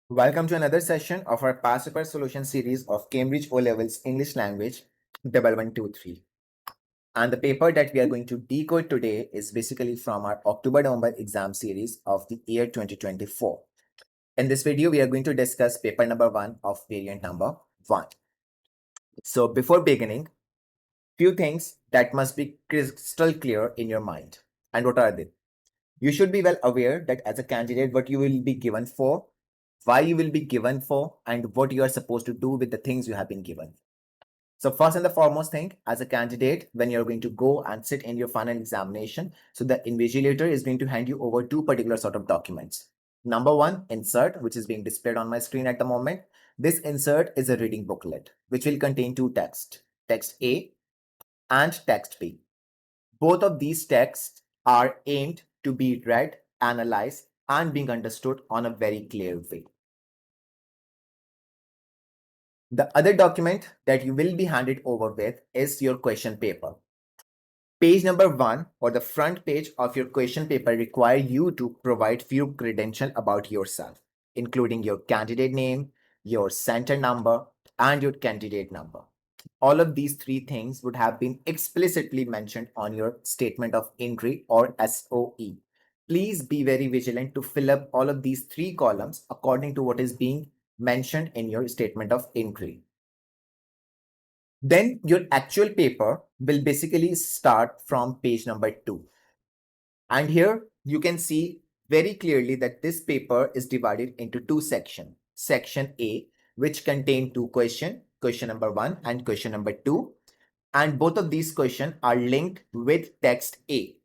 Welcome to another session of our past paper solution series of Cambridge O-Levels English Language 1123. And the paper that we are going to decode today is basically from our October-November exam series of the year 2024. In this video, we are going to discuss paper number 1 of variant number 1. So before beginning, few things that must be crystal clear in your mind. And what are they? You should be well aware that as a candidate, what you will be given for, why you will be given for, and what you are supposed to do with the things you have been given. So first and the foremost thing, as a candidate, when you're going to go and sit in your final examination, so the invigilator is going to hand you over two particular sort of documents. Number one, insert, which is being displayed on my screen at the moment. This insert is a reading booklet, which will contain two texts, text A and text B. Both of these texts are aimed to be read, analyzed, and being understood on a very clear way. The other document that you will be handed over with is your question paper. Page number 1 or the front page of your question paper require you to provide few credentials about yourself, including your candidate name, your center number, and your candidate number. All of these three things would have been explicitly mentioned on your statement of entry or SOE. Please be very vigilant to fill up all of these three columns according to what is being mentioned in your statement of entry. Then your actual paper will basically start from page number 2. And here you can see very clearly that this paper is divided into two sections. Section A, which contain two questions, question number 1 and question number 2. And both of these questions are linked with text A.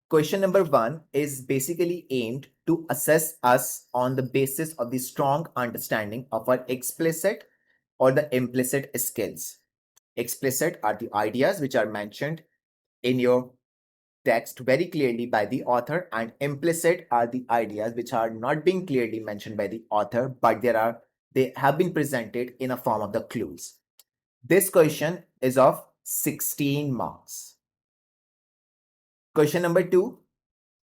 Question number 1 is basically aimed to assess us on the basis of the strong understanding of our explicit or the implicit skills. Explicit are the ideas which are mentioned in your text very clearly by the author, and implicit are the ideas which are not being clearly mentioned by the author, but they have been presented in a form of the clues. This question is of 16 marks. Question number 2.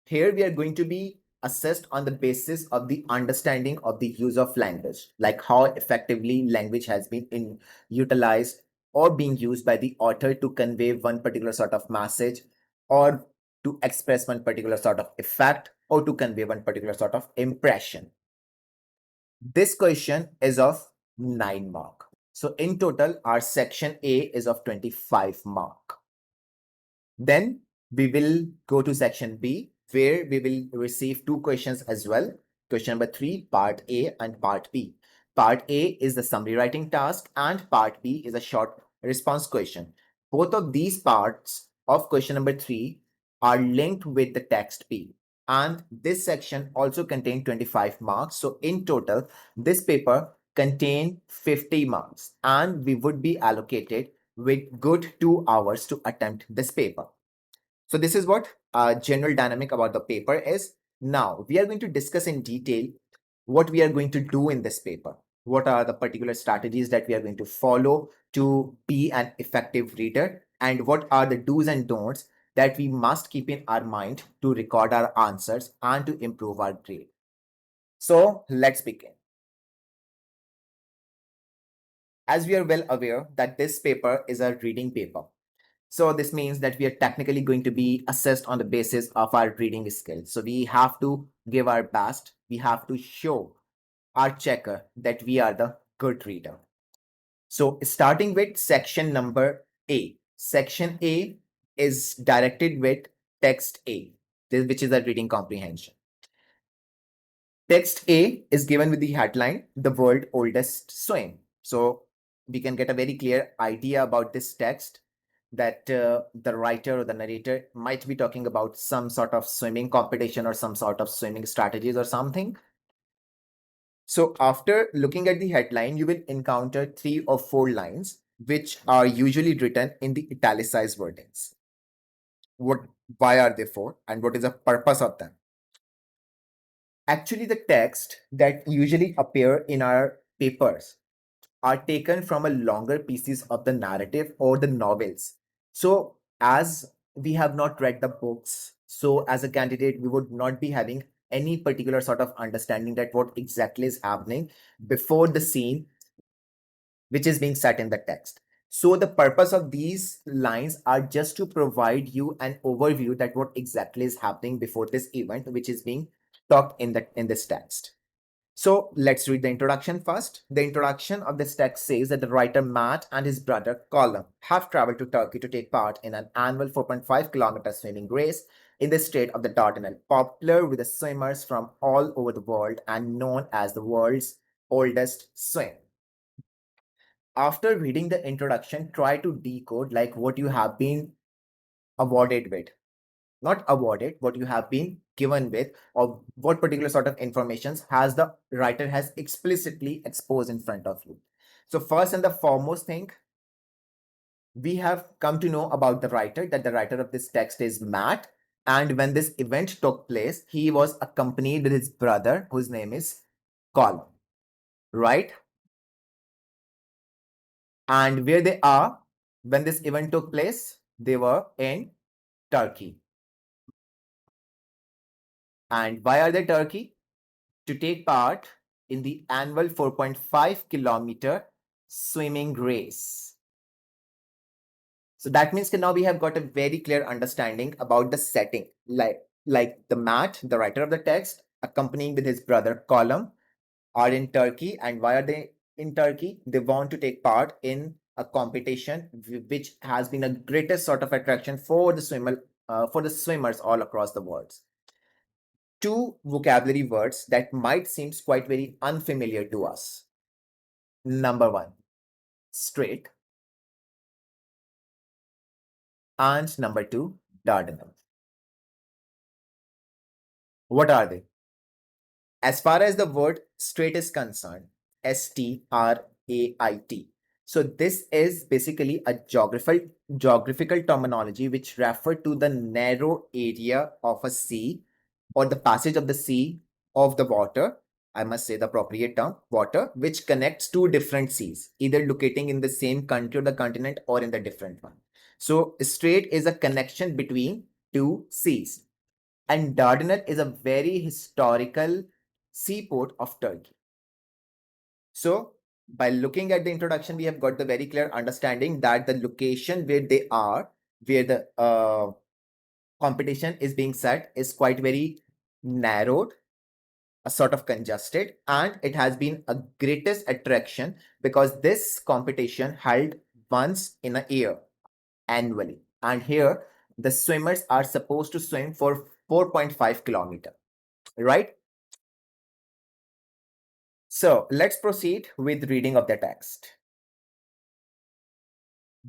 Here we are going to be assessed on the basis of the understanding of the use of language, like how effectively language has been utilized or being used by the author to convey one particular sort of message, or to express one particular sort of effect, or to convey one particular sort of impression. This question is of 9 mark. So in total, our section A is of 25 mark. Then we will go to section B, where we will receive two questions as well. Question number 3, part A and part B. Part A is the summary writing task and part B is a short response question. Both of these parts of question number 3 are linked with the text B. And this section also contains 25 marks. So in total, this paper contains 50 marks and we would be allocated with good 2 hours to attempt this paper. So this is what general dynamic about the paper is. Now we are going to discuss in detail what we are going to do in this paper. What are the particular strategies that we are going to follow to be an effective reader, and what are the do's and don'ts that we must keep in our mind to record our answers and to improve our grade. So let's begin. As we are well aware that this paper is a reading paper. So this means that we are technically going to be assessed on the basis of our reading skills. So we have to give our best. We have to show our checker that we are the good reader. So starting with section number A. Section A is directed with text A, which is a reading comprehension. Text A is given with the headline, "The World's Oldest Swing." So we can get a very clear idea about this text that the writer or the narrator might be talking about some sort of swimming competition or some sort of swimming strategies or something. So after looking at the headline, you will encounter 3 or 4 lines which are usually written in the italicized wordings. Why are they for, and what is the purpose of them? Actually, the text that usually appear in our papers are taken from a longer pieces of the narrative or the novels. So as we have not read the books, so as a candidate, we would not be having any particular sort of understanding that what exactly is happening before the scene which is being set in the text. So the purpose of these lines are just to provide you an overview that what exactly is happening before this event which is being talked in this text. So let's read the introduction first. The introduction of this text says that the writer Matt and his brother Colin have traveled to Turkey to take part in an annual 4.5-kilometer swimming race in the state of the Dardanelles, popular with the swimmers from all over the world and known as the world's oldest swim. After reading the introduction, try to decode like what you have been awarded with. Not awarded, what you have been given with, or what particular sort of informations has the writer has explicitly exposed in front of you. So first and the foremost thing, we have come to know about the writer, that the writer of this text is Matt. And when this event took place, he was accompanied with his brother, whose name is Colin, right? And where they are, when this event took place, they were in Turkey. And why are they Turkey? To take part in the annual 4.5-kilometer swimming race. So that means that now we have got a very clear understanding about the setting. Like the Matt, the writer of the text, accompanying with his brother Colum, are in Turkey. And why are they in Turkey? They want to take part in a competition which has been a greatest sort of attraction for the swimmers all across the world. Two vocabulary words that might seem quite very unfamiliar to us. Number one, straight, and number two, Dardanelles. What are they? As far as the word straight is concerned, Strait. So this is basically a geographical terminology which refer to the narrow area of a sea or the passage of the sea of the water. I must say the appropriate term, water, which connects two different seas, either locating in the same country or the continent or in the different one. So strait is a connection between two seas. And Dardanelles is a very historical seaport of Turkey. So by looking at the introduction, we have got the very clear understanding that the location where they are, where the competition is being set, is quite very narrowed, a sort of congested, and it has been a greatest attraction because this competition held once in a year annually. And here the swimmers are supposed to swim for 4.5 kilometer, right? So let's proceed with reading of the text.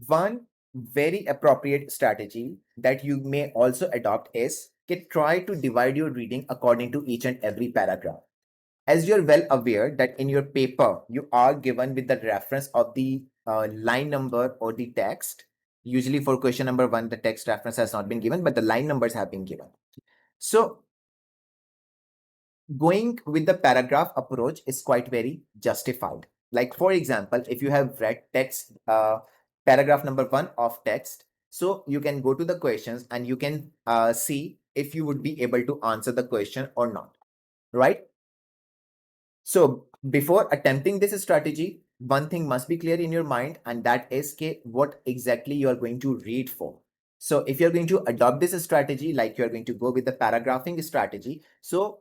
One very appropriate strategy that you may also adopt is to try to divide your reading according to each and every paragraph. As you're well aware that in your paper, you are given with the reference of the line number or the text. Usually for question number one, the text reference has not been given, but the line numbers have been given. So going with the paragraph approach is quite very justified. Like for example, if you have read text, paragraph number one of text, so you can go to the questions and you can see if you would be able to answer the question or not, right? So before attempting this strategy, one thing must be clear in your mind, and that is what exactly you are going to read for. So if you're going to adopt this strategy, like you're going to go with the paragraphing strategy, so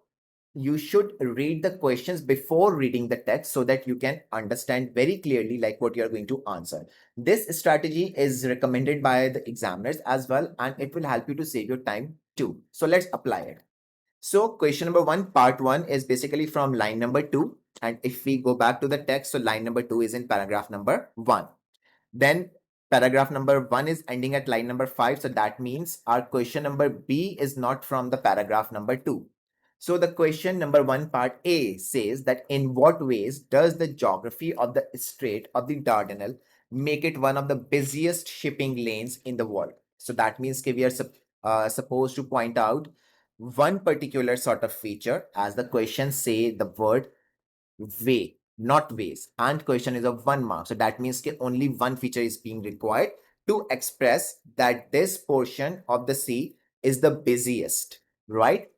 you should read the questions before reading the text so that you can understand very clearly like what you're going to answer. This strategy is recommended by the examiners as well, and it will help you to save your time too. So let's apply it. So question number one, part one is basically from line number two. And if we go back to the text, so line number two is in paragraph number one. Then paragraph number one is ending at line number five. So that means our question number B is not from the paragraph number two. So the question number one, part A says that in what ways does the geography of the Strait of the Dardanelles make it one of the busiest shipping lanes in the world? So that means we are supposed to point out one particular sort of feature, as the question say the word way, not ways, and question is of 1 mark. So that means only one feature is being required to express that this portion of the sea is the busiest, right?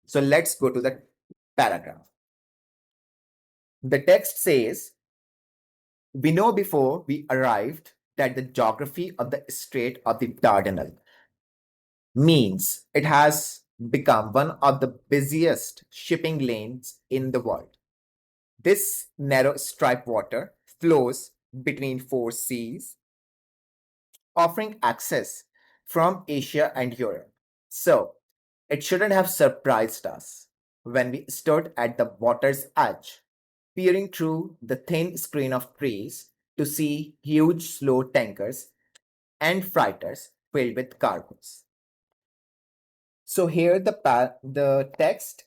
So let's go to the paragraph. The text says, we know before we arrived that the geography of the Strait of the Dardanelles means it has become one of the busiest shipping lanes in the world. This narrow striped water flows between four seas, offering access from Asia and Europe. So, it shouldn't have surprised us when we stood at the water's edge, peering through the thin screen of trees to see huge slow tankers and freighters filled with cargoes. So here the text,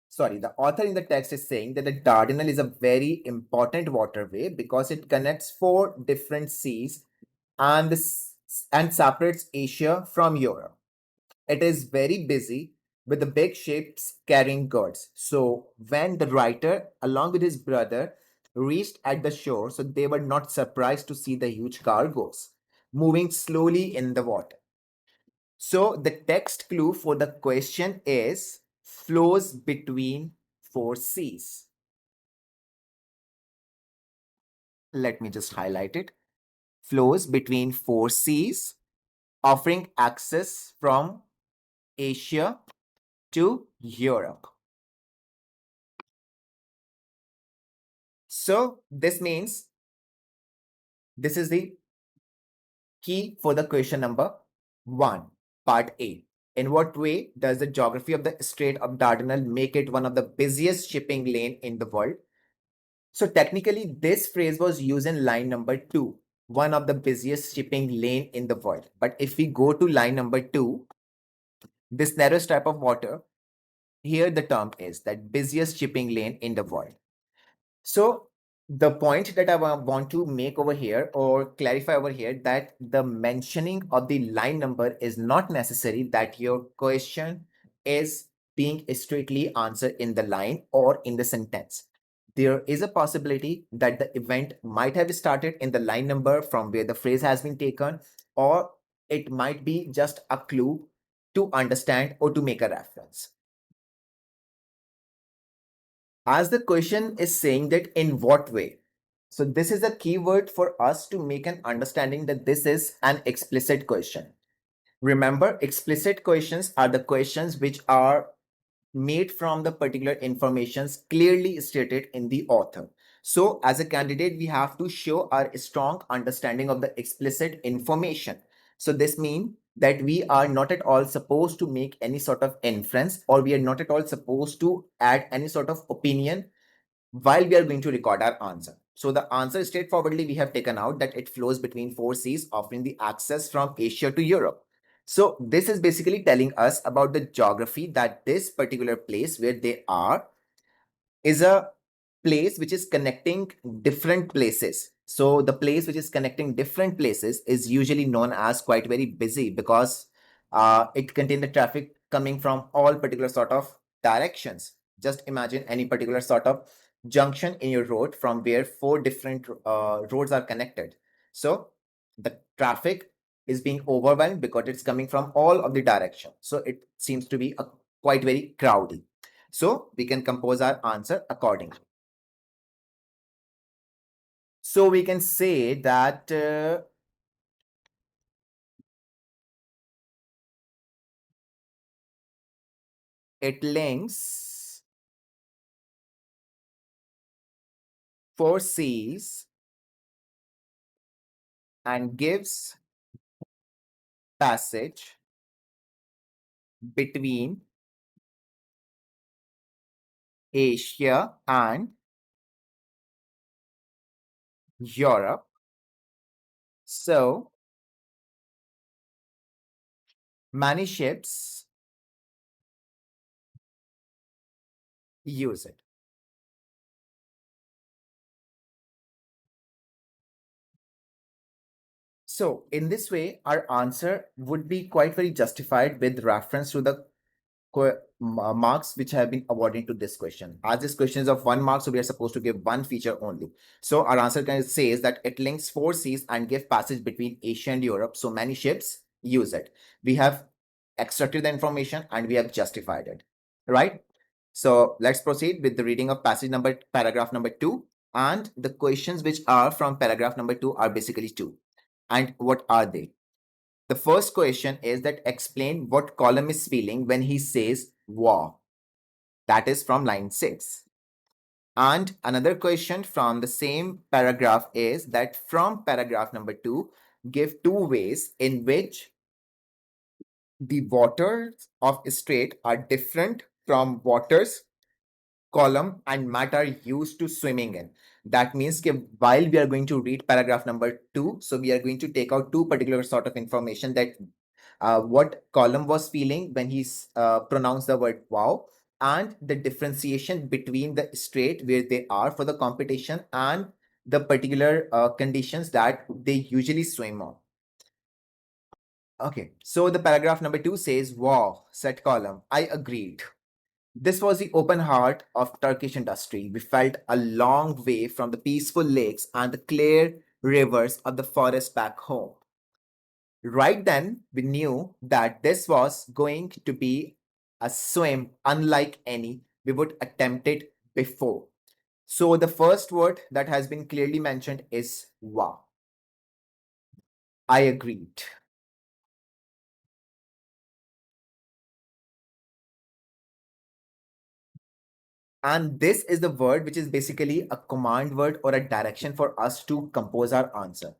sorry, the author in the text is saying that the Dardanelles is a very important waterway because it connects four different seas and and separates Asia from Europe. It is very busy with the big ships carrying goods. So when the writer, along with his brother, reached at the shore, so they were not surprised to see the huge cargoes moving slowly in the water. So the text clue for the question is flows between four seas. Let me just highlight it. Flows between four seas, offering access from Asia to Europe. So this means this is the key for the question number 1, part A. In what way does the geography of the Strait of Dardanelles make it one of the busiest shipping lane in the world? So technically, this phrase was used in line number 2, one of the busiest shipping lane in the world. But if we go to line number 2, this narrow strip of water, here the term is that busiest shipping lane in the world. So the point that I want to make over here or clarify over here that the mentioning of the line number is not necessary that your question is being strictly answered in the line or in the sentence. There is a possibility that the event might have started in the line number from where the phrase has been taken, or it might be just a clue to understand or to make a reference. As the question is saying that in what way. So this is a keyword for us to make an understanding that this is an explicit question. Remember, explicit questions are the questions which are made from the particular informations clearly stated in the author. So as a candidate, we have to show our strong understanding of the explicit information. So this means that we are not at all supposed to make any sort of inference, or we are not at all supposed to add any sort of opinion while we are going to record our answer. So the answer straightforwardly we have taken out that it flows between four seas, offering the access from Asia to Europe. So this is basically telling us about the geography that this particular place where they are is a place which is connecting different places. So the place which is connecting different places is usually known as quite very busy because it contains the traffic coming from all particular sort of directions. Just imagine any particular sort of junction in your road from where four different roads are connected. So the traffic is being overwhelmed because it's coming from all of the direction. So it seems to be a quite very crowded. So we can compose our answer accordingly. So we can say that it links four seas and gives passage between Asia and Europe. So many ships use it. So in this way, our answer would be quite very justified with reference to the marks which have been awarded to this question. As this question is of 1 mark, so we are supposed to give one feature only. So our answer can says that it links four seas and give passage between Asia and Europe. So many ships use it. We have extracted the information, and we have justified it, right? So let's proceed with the reading of paragraph number 2. And the questions which are from paragraph number 2 are basically two. And what are they? The first question is that explain what Column is feeling when he says wow. That is from line 6. And another question from the same paragraph is that from paragraph number 2, give two ways in which the waters of strait are different from waters Column and mat are used to swimming in. That means that while we are going to read paragraph number 2, so we are going to take out two particular sort of information that what Column was feeling when he pronounced the word wow, and the differentiation between the strait where they are for the competition and the particular conditions that they usually swim on. Okay, so the paragraph number 2 says, wow, said Column. I agreed. This was the open heart of Turkish industry. We felt a long way from the peaceful lakes and the clear rivers of the forest back home. Right then, we knew that this was going to be a swim unlike any we would attempt it before. So the first word that has been clearly mentioned is wow. I agreed. And this is the word which is basically a command word or a direction for us to compose our answer.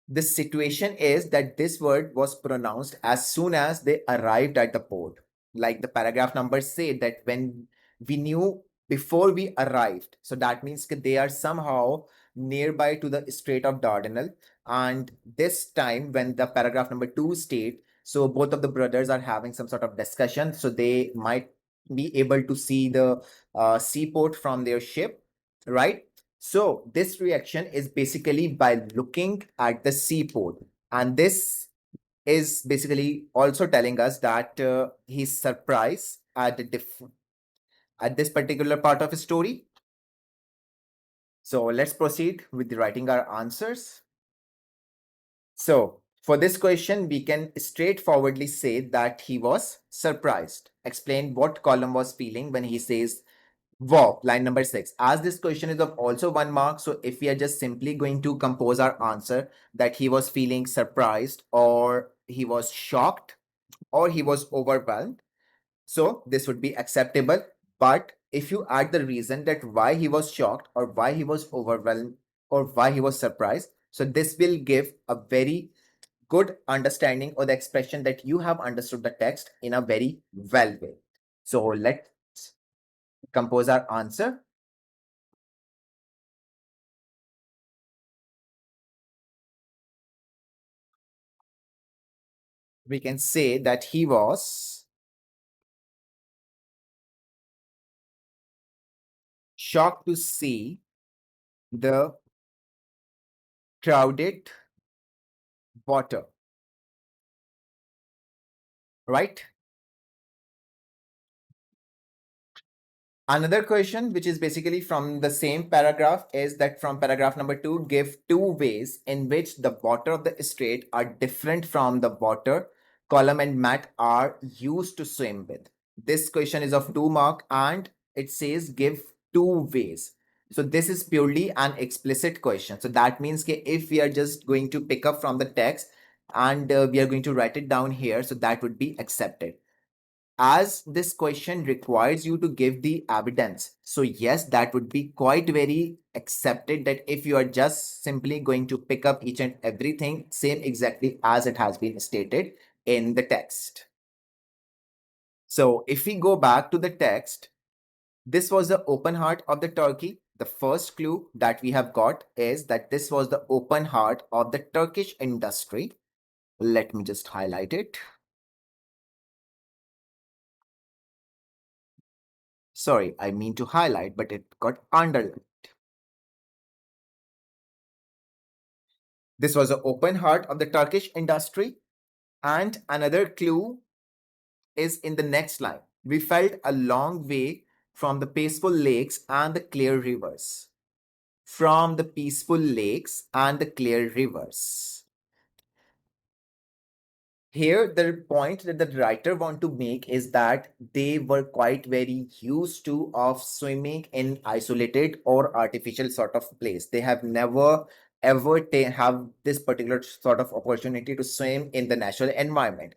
The situation is that this word was pronounced as soon as they arrived at the port. Like the paragraph numbers say that when we knew before we arrived, so that means that they are somehow nearby to the Strait of Dardanelles. And this time, when the paragraph number 2 state, so both of the brothers are having some sort of discussion, so they might be able to see the seaport from their ship, right? So this reaction is basically by looking at the seaport. And this is basically also telling us that he's surprised at at this particular part of his story. So let's proceed with writing our answers. So for this question, we can straightforwardly say that he was surprised. Explain what Column was feeling when he says wow, line number 6. As this question is of also 1 mark, so if we are just simply going to compose our answer that he was feeling surprised or he was shocked or he was overwhelmed, so this would be acceptable. But if you add the reason that why he was shocked or why he was overwhelmed or why he was surprised, so this will give a very good understanding or the expression that you have understood the text in a very well way. So let's compose our answer. We can say that he was shocked to see the crowded water, right? Another question, which is basically from the same paragraph, is that from paragraph number 2, give two ways in which the water of the strait are different from the water Column and mat are used to swim with. This question is of 2 mark and it says give two ways. So this is purely an explicit question. So that means that if we are just going to pick up from the text and we are going to write it down here, so that would be accepted. As this question requires you to give the evidence, so yes, that would be quite very accepted that if you are just simply going to pick up each and everything same exactly as it has been stated in the text. So if we go back to the text, this was the open heart of the Turkey. The first clue that we have got is that this was the open heart of the Turkish industry. Let me just highlight it. Sorry, I mean to highlight, but it got underlined. This was the open heart of the Turkish industry. And another clue is in the next line. We felt a long way from the peaceful lakes and the clear rivers. From the peaceful lakes and the clear rivers. Here, the point that the writer want to make is that they were quite very used to of swimming in isolated or artificial sort of place. They have never ever have this particular sort of opportunity to swim in the natural environment.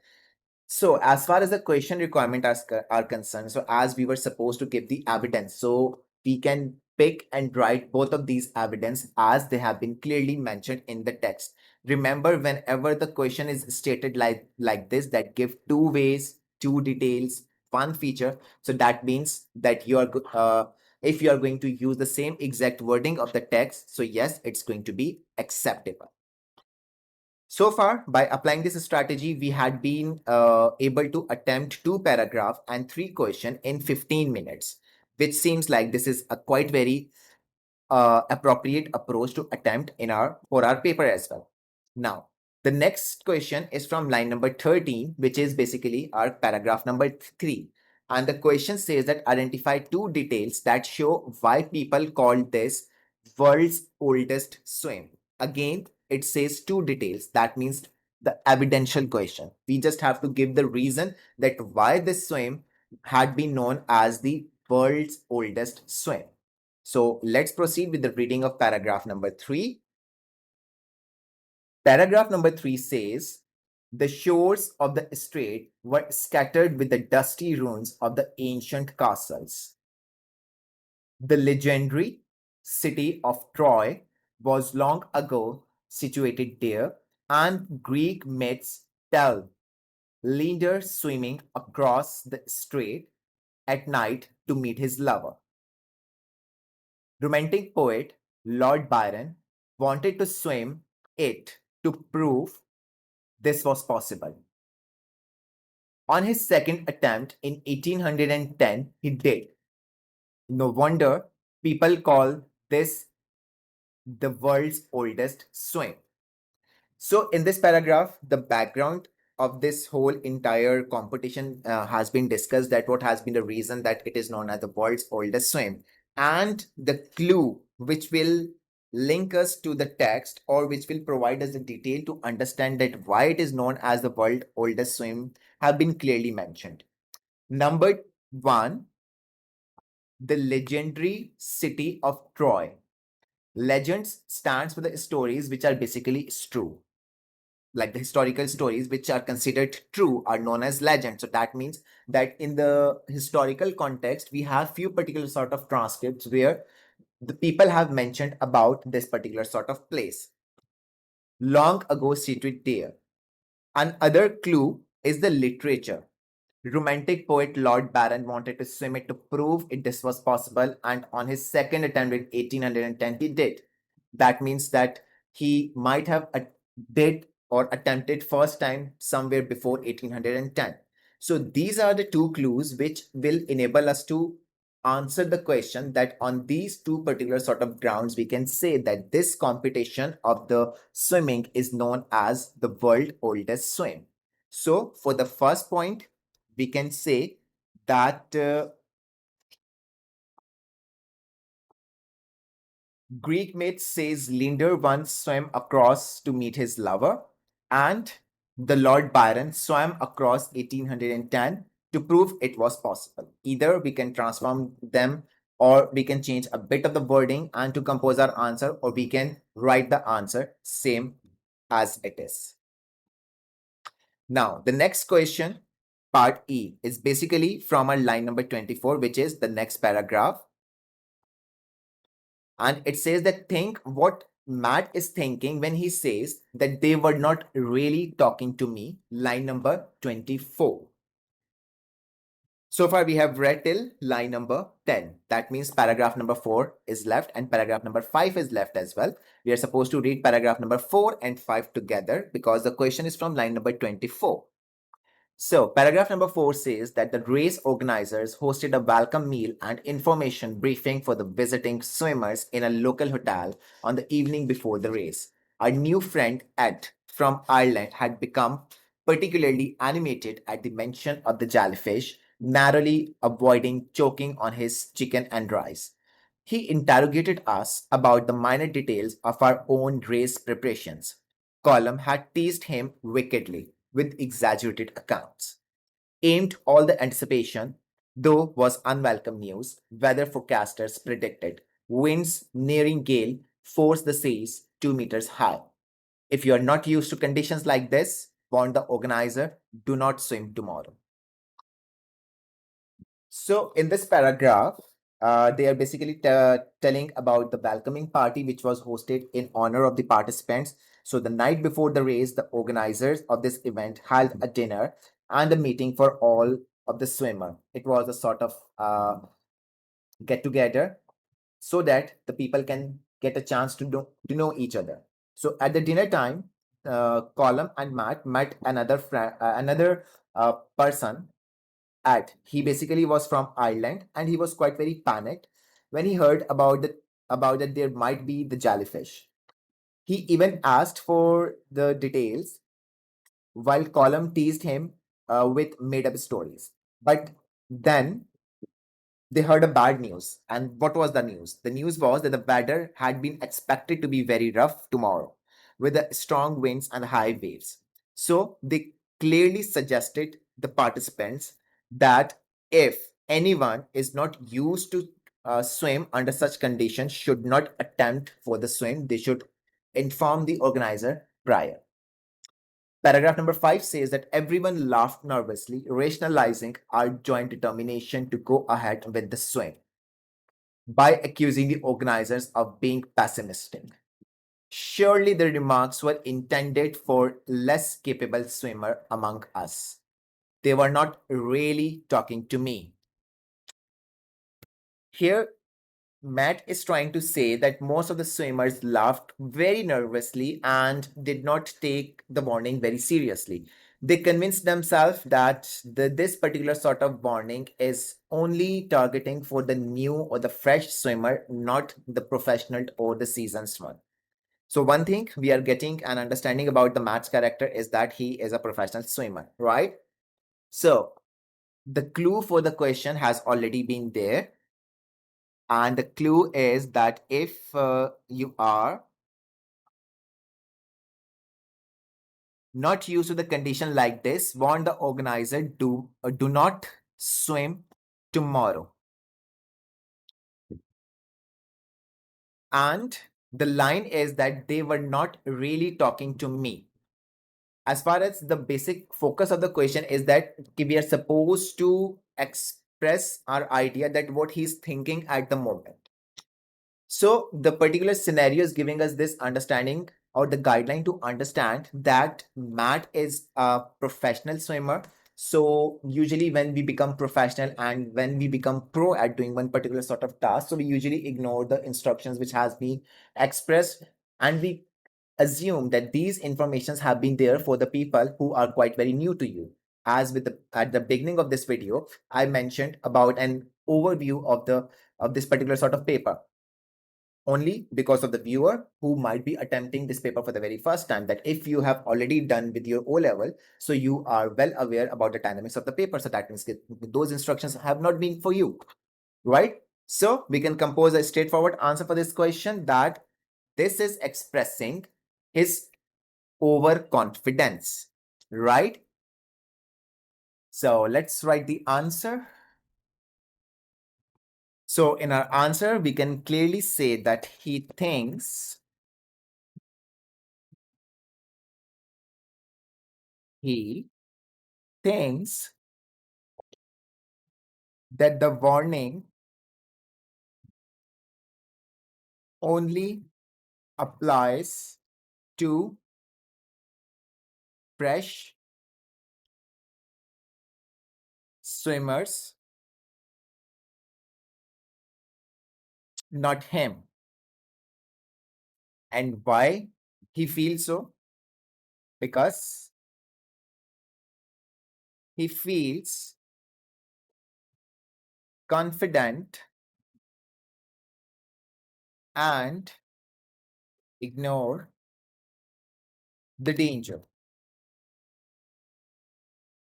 So as far as the question requirement are concerned, so as we were supposed to give the evidence, so we can pick and write both of these evidence as they have been clearly mentioned in the text. Remember, whenever the question is stated like this, that give two ways, two details, one feature, so that means that you are if you are going to use the same exact wording of the text, so yes, it's going to be acceptable. So far, by applying this strategy, we had been able to attempt 2 paragraphs and 3 questions in 15 minutes, which seems like this is a quite very appropriate approach to attempt in for our paper as well. Now, the next question is from line number 13, which is basically our paragraph number 3. And the question says that identify 2 details that show why people call this world's oldest swim. Again, it says 2 details. That means the evidential question. We just have to give the reason that why this swim had been known as the world's oldest swim. So let's proceed with the reading of paragraph number 3. Paragraph number 3 says, the shores of the strait were scattered with the dusty ruins of the ancient castles. The legendary city of Troy was long ago situated there, and Greek myths tell Leander swimming across the strait at night to meet his lover. Romantic poet Lord Byron wanted to swim it to prove this was possible. On his second attempt in 1810, he did. No wonder people call this the world's oldest swim. So, in this paragraph, the background of this whole entire competition has been discussed, that what has been the reason that it is known as the world's oldest swim, and the clue which will link us to the text, or which will provide us the detail to understand that why it is known as the world's oldest swim, have been clearly mentioned. Number 1, the legendary city of Troy. Legends stands for the stories which are basically true, like the historical stories which are considered true are known as legends. So that means that in the historical context, we have few particular sort of transcripts where the people have mentioned about this particular sort of place. Long ago situated there. Another clue is the literature. Romantic poet Lord Byron wanted to swim it to prove it this was possible, and on his second attempt in 1810, he did. That means that he might have did or attempted first time somewhere before 1810. So these are the 2 clues which will enable us to answer the question that on these 2 particular sort of grounds, we can say that this competition of the swimming is known as the world oldest swim. So for the first point, we can say that Greek myth says Linder once swam across to meet his lover, and the Lord Byron swam across 1810 to prove it was possible. Either we can transform them, or we can change a bit of the wording and to compose our answer, or we can write the answer same as it is. Now, the next question, part E, is basically from our line number 24, which is the next paragraph. And it says that think what Matt is thinking when he says that they were not really talking to me. Line number 24. So far, we have read till line number 10. That means paragraph number 4 is left and paragraph number 5 is left as well. We are supposed to read paragraph number 4 and 5 together because the question is from line number 24. So, paragraph number 4 says that the race organizers hosted a welcome meal and information briefing for the visiting swimmers in a local hotel on the evening before the race. Our new friend Ed from Ireland had become particularly animated at the mention of the jellyfish, narrowly avoiding choking on his chicken and rice. He interrogated us about the minor details of our own race preparations. Colum had teased him wickedly. with exaggerated accounts. Aimed all the anticipation, though was unwelcome news, weather forecasters predicted winds nearing gale force the seas 2 meters high. If you are not used to conditions like this, warn the organizer, do not swim tomorrow. So in this paragraph, they are basically telling about the welcoming party which was hosted in honor of the participants. So the night before the race, the organizers of this event held a dinner and a meeting for all of the swimmer. It was a sort of get together so that the people can get a chance to know each other. So at the dinner time, Colum and Matt met another person. At he basically was from Ireland, and he was quite very panicked when he heard about that there might be the jellyfish. He even asked for the details, while Colum teased him with made up stories. But then they heard a bad news. And what was the news? The news was that the weather had been expected to be very rough tomorrow, with the strong winds and high waves. So they clearly suggested the participants that if anyone is not used to swim under such conditions, should not attempt for the swim. They should inform the organizer prior. Paragraph number 5 says that everyone laughed nervously, rationalizing our joint determination to go ahead with the swim by accusing the organizers of being pessimistic. Surely the remarks were intended for less capable swimmer among us. They were not really talking to me. Here, Matt is trying to say that most of the swimmers laughed very nervously and did not take the warning very seriously. They convinced themselves that this particular sort of warning is only targeting for the new or the fresh swimmer, not the professional or the seasoned one. So one thing we are getting an understanding about the Matt's character is that he is a professional swimmer, right? So the clue for the question has already been there. And the clue is that if you are not used to the condition like this, warn the organizer, do not swim tomorrow. And the line is that they were not really talking to me. As far as the basic focus of the question is that we are supposed to express our idea that what he's thinking at the moment. So the particular scenario is giving us this understanding or the guideline to understand that Matt is a professional swimmer. So usually when we become professional and when we become pro at doing one particular sort of task, so we usually ignore the instructions which has been expressed, and we assume that these informations have been there for the people who are quite very new to you. As with at the beginning of this video, I mentioned about an overview of this particular sort of paper, only because of the viewer who might be attempting this paper for the very first time, that if you have already done with your O level, so you are well aware about the dynamics of the paper. So that means those instructions have not been for you, right? So we can compose a straightforward answer for this question, that this is expressing his overconfidence, right? So let's write the answer. So in our answer, we can clearly say that he thinks he thinks that the warning only applies to fresh swimmers, not him. And why he feels so? Because he feels confident and ignore the danger.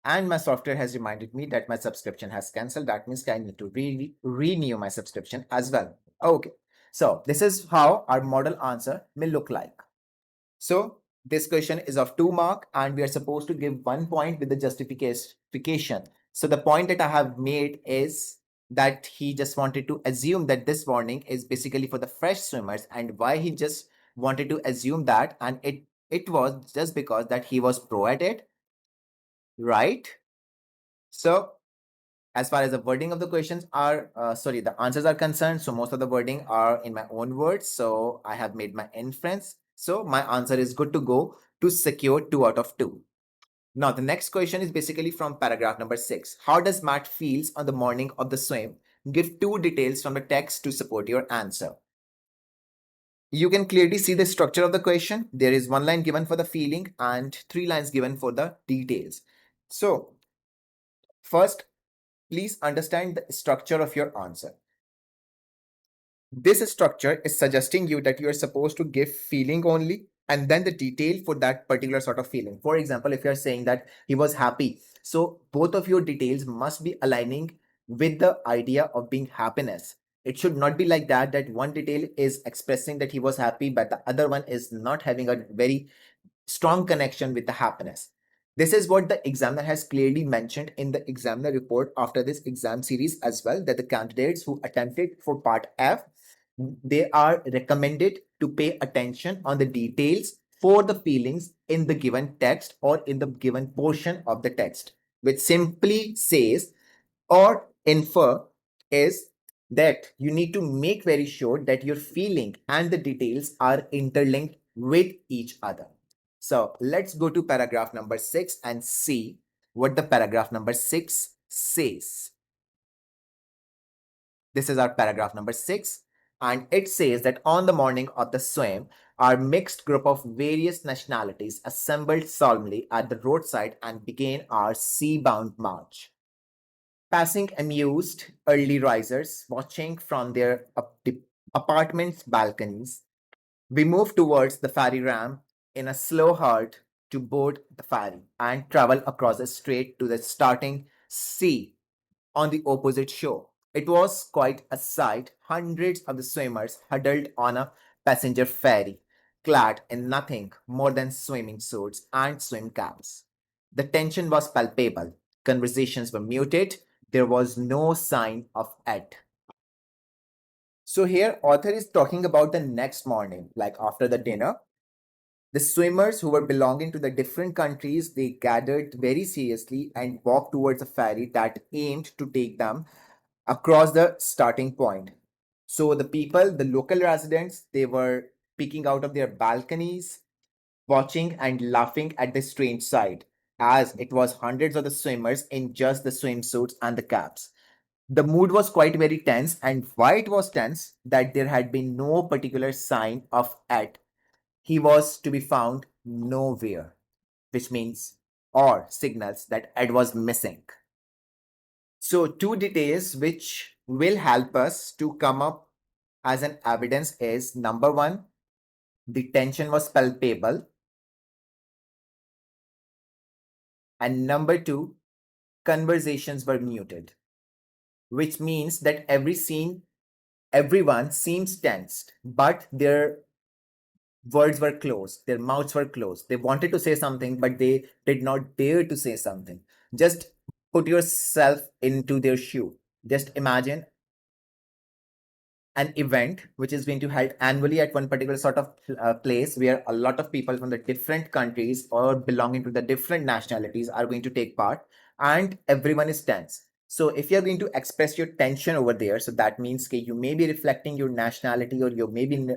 And my software has reminded me that my subscription has cancelled. That means I need to renew my subscription as well. Okay. So this is how our model answer may look like. So This question is of 2 mark and we are supposed to give 1 point with the justification. So the point that I have made is that he just wanted to assume that this warning is basically for the fresh swimmers, and why he just wanted to assume that, and it was just because that he was pro at it, right? So as far as the wording of the questions are the answers are concerned, so most of the wording are in my own words, so I have made my inference, so my answer is good to go to secure 2 out of 2. Now the next question is basically from paragraph number 6. How does Matt feels on the morning of the swim? Give 2 details from the text to support your answer. You can clearly see the structure of the question. There is 1 line given for the feeling and 3 lines given for the details. So first, please understand the structure of your answer. This structure is suggesting you that you are supposed to give feeling only and then the detail for that particular sort of feeling. For example, if you're saying that he was happy, so both of your details must be aligning with the idea of being happiness. It should not be like that, that one detail is expressing that he was happy, but the other one is not having a very strong connection with the happiness. This is what the examiner has clearly mentioned in the examiner report after this exam series as well, that the candidates who attempted for part F, they are recommended to pay attention on the details for the feelings in the given text or in the given portion of the text, which simply says or infer is that you need to make very sure that your feeling and the details are interlinked with each other. So let's go to paragraph number 6 and see what the paragraph number 6 says. This is our paragraph number 6, and it says that on the morning of the swim, our mixed group of various nationalities assembled solemnly at the roadside and began our sea-bound march. Passing amused early risers watching from their apartments' balconies, we moved towards the ferry ramp in a slow halt to board the ferry and travel across the strait to the starting sea on the opposite shore. It was quite a sight. Hundreds of the swimmers huddled on a passenger ferry, clad in nothing more than swimming suits and swim caps. The tension was palpable. Conversations were muted. There was no sign of it. So here, author is talking about the next morning, like after the dinner. The swimmers who were belonging to the different countries, they gathered very seriously and walked towards a ferry that aimed to take them across the starting point. So the people, the local residents, they were peeking out of their balconies, watching and laughing at the strange sight, as it was hundreds of the swimmers in just the swimsuits and the caps. The mood was quite very tense, and why it was tense? That there had been no particular sign of Ed. He was to be found nowhere, which means or signals that Ed was missing. So, 2 details which will help us to come up as an evidence is number 1, the tension was palpable, and number 2, conversations were muted, which means that everyone seems tensed, but their words were closed, their mouths were closed. They wanted to say something, but they did not dare to say something. Just put yourself into their shoe. Just imagine an event which is going to held annually at one particular sort of place where a lot of people from the different countries or belonging to the different nationalities are going to take part, and everyone is tense. So if you're going to express your tension over there, so that means that you may be reflecting your nationality, or you may be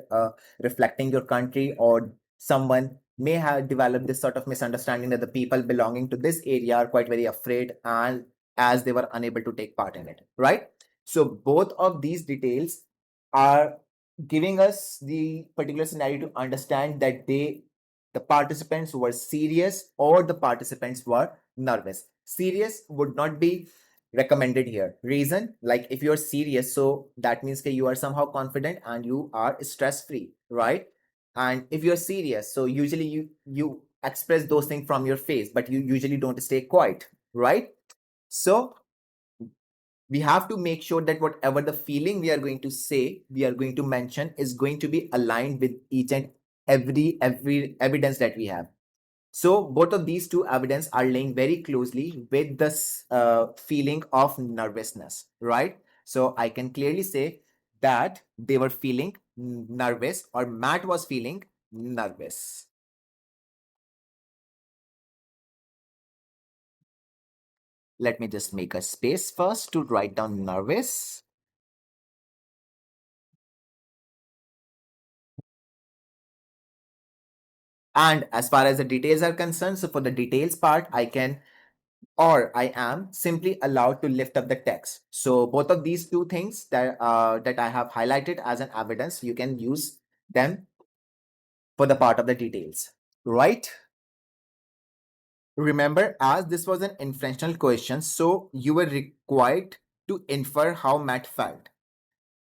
reflecting your country, or someone may have developed this sort of misunderstanding that the people belonging to this area are quite very afraid, and as they were unable to take part in it, right? So both of these details are giving us the particular scenario to understand that the participants were serious or the participants were nervous. Serious would not be recommended here. Reason, like if you're serious, so that means that you are somehow confident and you are stress free, right? And if you're serious, so usually you express those things from your face, but you usually don't stay quiet, right? So we have to make sure that whatever the feeling we are going to say, we are going to mention, is going to be aligned with each and every evidence that we have. So both of these two evidence are laying very closely with this feeling of nervousness, right? So I can clearly say that they were feeling nervous, or Matt was feeling nervous. Let me just make a space first to write down nervous. And as far as the details are concerned, so for the details part, I am simply allowed to lift up the text. So both of these two things that I have highlighted as an evidence, you can use them for the part of the details, right? Remember, as this was an inferential question, so you were required to infer how Matt felt,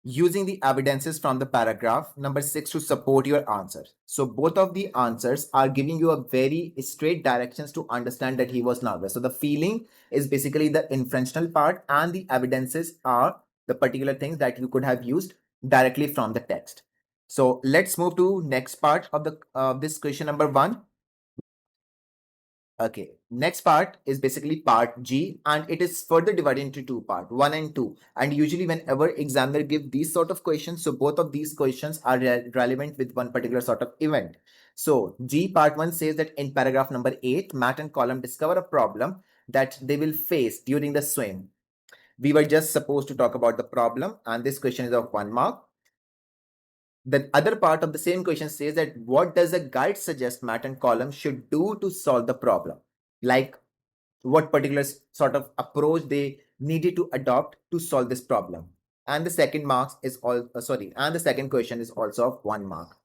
using the evidences from the paragraph number 6 to support your answer. So both of the answers are giving you a very straight directions to understand that he was nervous. So the feeling is basically the inferential part, and the evidences are the particular things that you could have used directly from the text. So let's move to next part of the this question number 1. Okay, next part is basically part G, and it is further divided into two parts, 1 and 2. And usually whenever examiner give these sort of questions, so both of these questions are relevant with one particular sort of event. So G part 1 says that in paragraph number 8, Matt and Column discover a problem that they will face during the swim. We were just supposed to talk about the problem, and this question is of 1 mark. The other part of the same question says that what does a guide suggest Matt and Column should do to solve the problem? Like what particular sort of approach they needed to adopt to solve this problem. And the second marks is and the second question is also of 1 mark.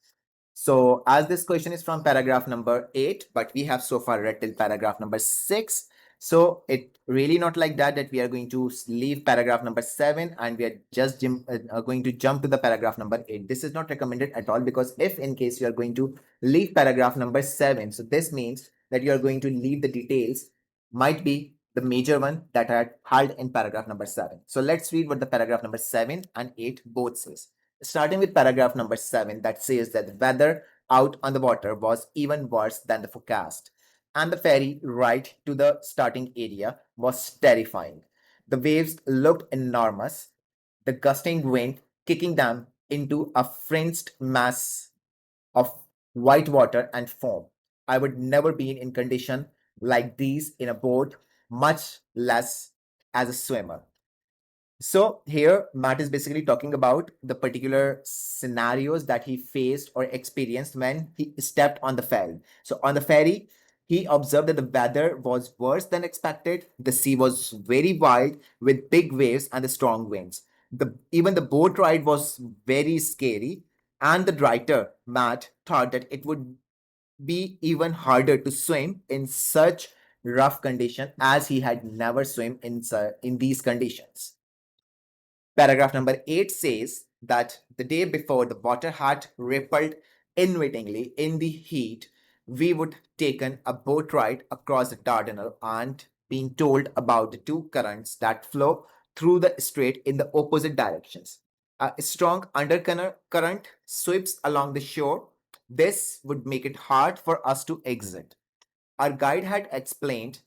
So as this question is from paragraph number 8, but we have so far read till paragraph number 6. So it really not like that we are going to leave paragraph number 7 and we are just going to jump to the paragraph number 8. This is not recommended at all, because if in case you are going to leave paragraph number 7, so this means that you are going to leave the details might be the major one that I had held in paragraph number 7. So let's read what the paragraph number 7 and 8 both says. Starting with paragraph number 7, that says that the weather out on the water was even worse than the forecast, and the ferry ride to the starting area was terrifying. The waves looked enormous, the gusting wind kicking them into a fringed mass of white water and foam. I would never be in condition like these in a boat, much less as a swimmer. So here, Matt is basically talking about the particular scenarios that he faced or experienced when he stepped on the ferry. So on the ferry, he observed that the weather was worse than expected. The sea was very wild with big waves and the strong winds. Even the boat ride was very scary. And the writer, Matt, thought that it would be even harder to swim in such rough condition, as he had never swum in these conditions. Paragraph number 8 says that the day before the water had rippled invitingly in the heat, we would taken a boat ride across the Dardanelles and been told about the two currents that flow through the strait in the opposite directions. A strong undercurrent sweeps along the shore. This would make it hard for us to exit. Our guide had explained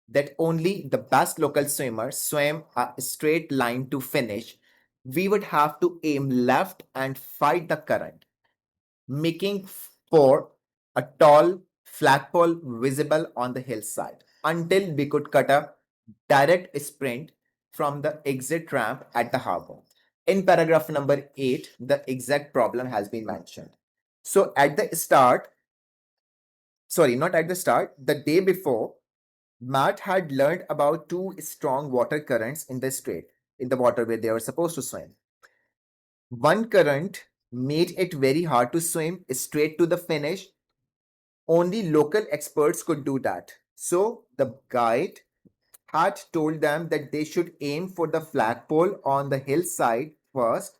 that only the best local swimmers swam a straight line to finish. We would have to aim left and fight the current, making for a tall flagpole visible on the hillside until we could cut a direct sprint from the exit ramp at the harbor. In paragraph number 8, the exact problem has been mentioned. So at the start, not at the start, the day before, Matt had learned about two strong water currents in the strait, in the water where they were supposed to swim. One current made it very hard to swim straight to the finish. Only local experts could do that. So the guide had told them that they should aim for the flagpole on the hillside first,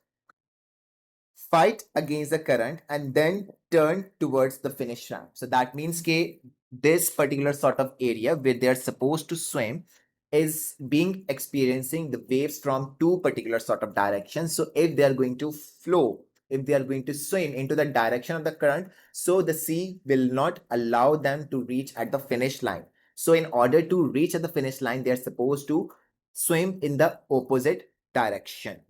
fight against the current, and then turn towards the finish ramp. So that means this particular sort of area where they're supposed to swim is being experiencing the waves from two particular sort of directions. So if they're going to flow, if they are going to swim into the direction of the current, so the sea will not allow them to reach at the finish line. So in order to reach at the finish line, they are supposed to swim in the opposite direction.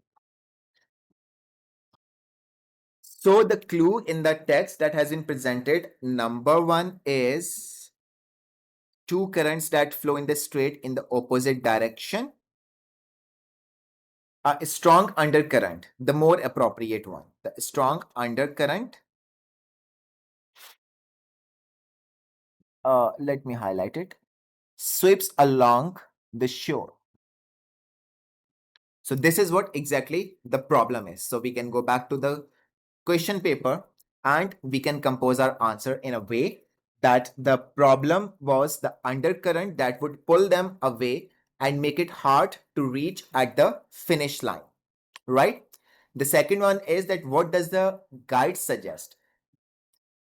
So the clue in the text that has been presented, number one is two currents that flow in the straight in the opposite direction. A strong undercurrent, the more appropriate one. The strong undercurrent, let me highlight it, sweeps along the shore. So this is what exactly the problem is. So we can go back to the question paper and we can compose our answer in a way that the problem was the undercurrent that would pull them away and make it hard to reach at the finish line, right? The second one is that what does the guide suggest?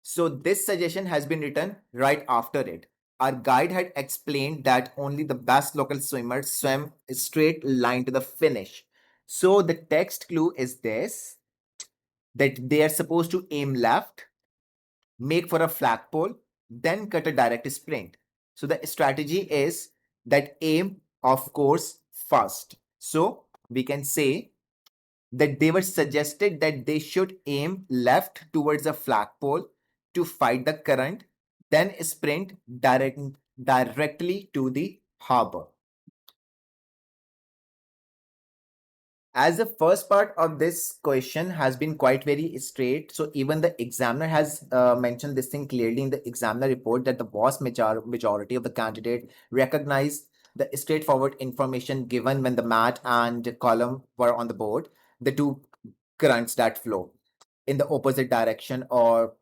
So this suggestion has been written right after it. Our guide had explained that only the best local swimmers swim a straight line to the finish. So the text clue is this, that they are supposed to aim left, make for a flagpole, then cut a direct sprint. So the strategy is that aim, of course, first. So we can say that they were suggested that they should aim left towards a flagpole to fight the current, then sprint directly to the harbor. As the first part of this question has been quite very straight, so even the examiner has mentioned this thing clearly in the examiner report that the vast majority of the candidate recognized the straightforward information given when the mat and column were on the board, the two currents that flow in the opposite direction or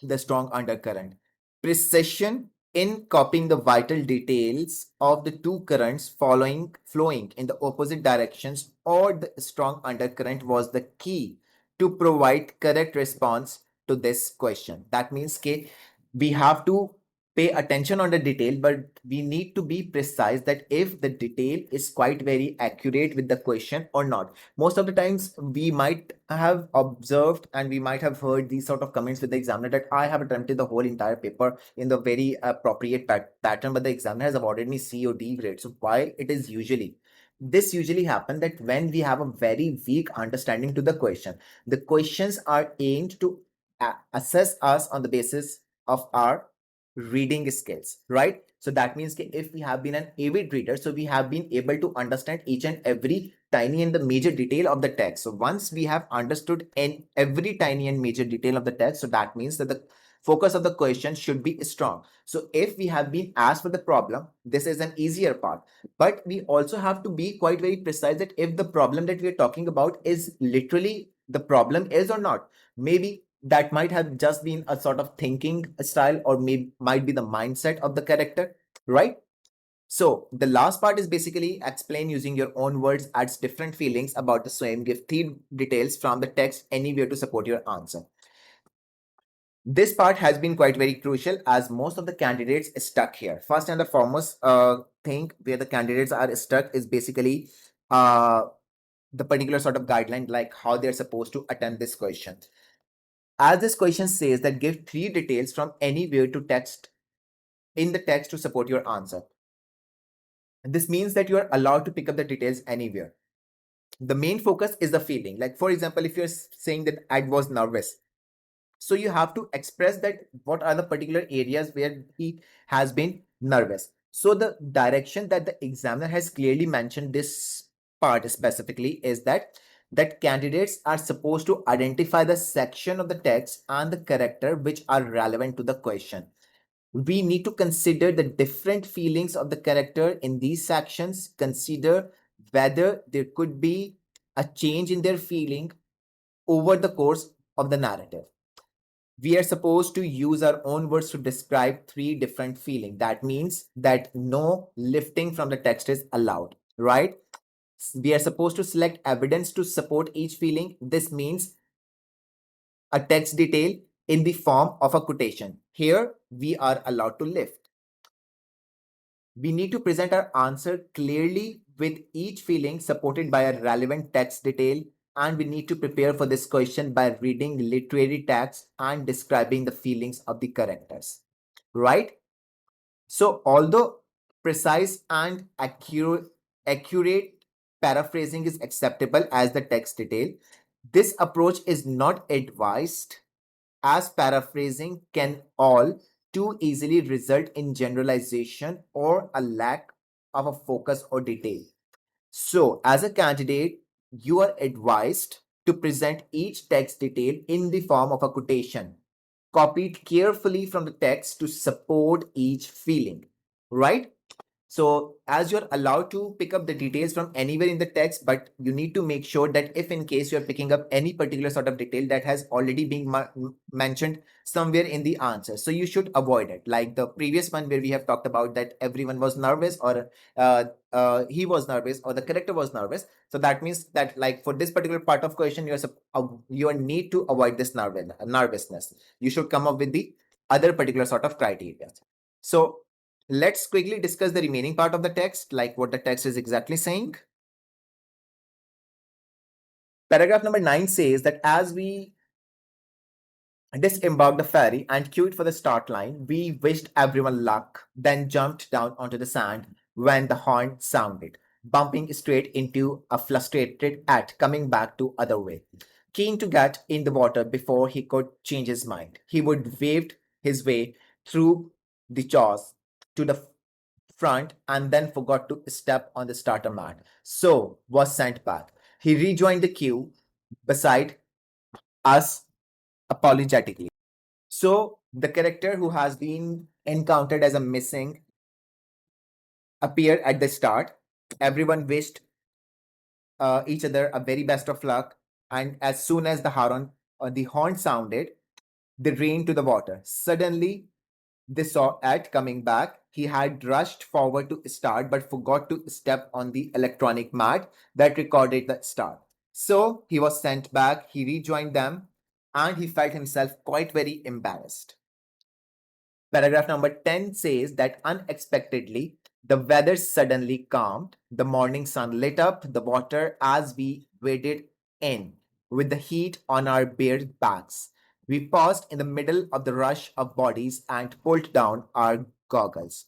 the strong undercurrent. Precision in copying the vital details of the two currents flowing in the opposite directions or the strong undercurrent was the key to provide correct response to this question. That means we have to pay attention on the detail, but we need to be precise that if the detail is quite very accurate with the question or not. Most of the times we might have observed and we might have heard these sort of comments with the examiner that I have attempted the whole entire paper in the very appropriate pattern, but the examiner has awarded me C or D grade. So why it is this usually happens that when we have a very weak understanding to the question, the questions are aimed to assess us on the basis of our reading skills, right? So that means if we have been an avid reader, so we have been able to understand each and every tiny and the major detail of the text. So once we have understood in every tiny and major detail of the text, so that means that the focus of the question should be strong. So if we have been asked for the problem, this is an easier part. But we also have to be quite very precise that if the problem that we are talking about is literally the problem is or not. Maybe that might have just been a sort of thinking style or might be the mindset of the character, right? So the last part is basically explain using your own words, adds different feelings about the swim, give three details from the text anywhere to support your answer. This part has been quite very crucial as most of the candidates is stuck here. First and the foremost thing where the candidates are stuck is basically the particular sort of guideline, like how they're supposed to attempt this question. As this question says that give three details from anywhere to text in the text to support your answer. This means that you are allowed to pick up the details anywhere. The main focus is the feeling. Like for example, if you're saying that I was nervous, so you have to express that what are the particular areas where he has been nervous. So the direction that the examiner has clearly mentioned this part specifically is that candidates are supposed to identify the section of the text and the character which are relevant to the question. We need to consider the different feelings of the character in these sections, consider whether there could be a change in their feeling over the course of the narrative. We are supposed to use our own words to describe three different feelings. That means that no lifting from the text is allowed, right? We are supposed to select evidence to support each feeling. This means a text detail in the form of a quotation. Here, we are allowed to lift. We need to present our answer clearly with each feeling supported by a relevant text detail and we need to prepare for this question by reading literary texts and describing the feelings of the characters, right? So, although precise and accurate paraphrasing is acceptable as the text detail, this approach is not advised, as paraphrasing can all too easily result in generalization or a lack of a focus or detail. So, as a candidate, you are advised to present each text detail in the form of a quotation, copied carefully from the text to support each feeling, right? So as you're allowed to pick up the details from anywhere in the text, but you need to make sure that if in case you're picking up any particular sort of detail that has already been mentioned somewhere in the answer, so you should avoid it. Like the previous one where we have talked about that everyone was nervous, or he was nervous, or the character was nervous. So that means that, like, for this particular part of question, you need to avoid this nervousness. You should come up with the other particular sort of criteria. So let's quickly discuss the remaining part of the text, like what the text is exactly saying. Paragraph number 9 says that as we disembarked the ferry and queued for the start line, we wished everyone luck, then jumped down onto the sand when the horn sounded, bumping straight into a frustrated at coming back to other way. Keen to get in the water before he could change his mind, he would waved his way through the jaws to the front and then forgot to step on the starter mat, so was sent back. He rejoined the queue beside us apologetically. So the character who has been encountered as a missing appeared at the start. Everyone wished each other a very best of luck, and as soon as the horn sounded, they ran to the water. Suddenly, they saw Ed coming back. He had rushed forward to start but forgot to step on the electronic mat that recorded the start. So he was sent back. He rejoined them and he felt himself quite very embarrassed. Paragraph number 10 says that unexpectedly, the weather suddenly calmed. The morning sun lit up the water as we waded in, with the heat on our bare backs. We paused in the middle of the rush of bodies and pulled down our goggles.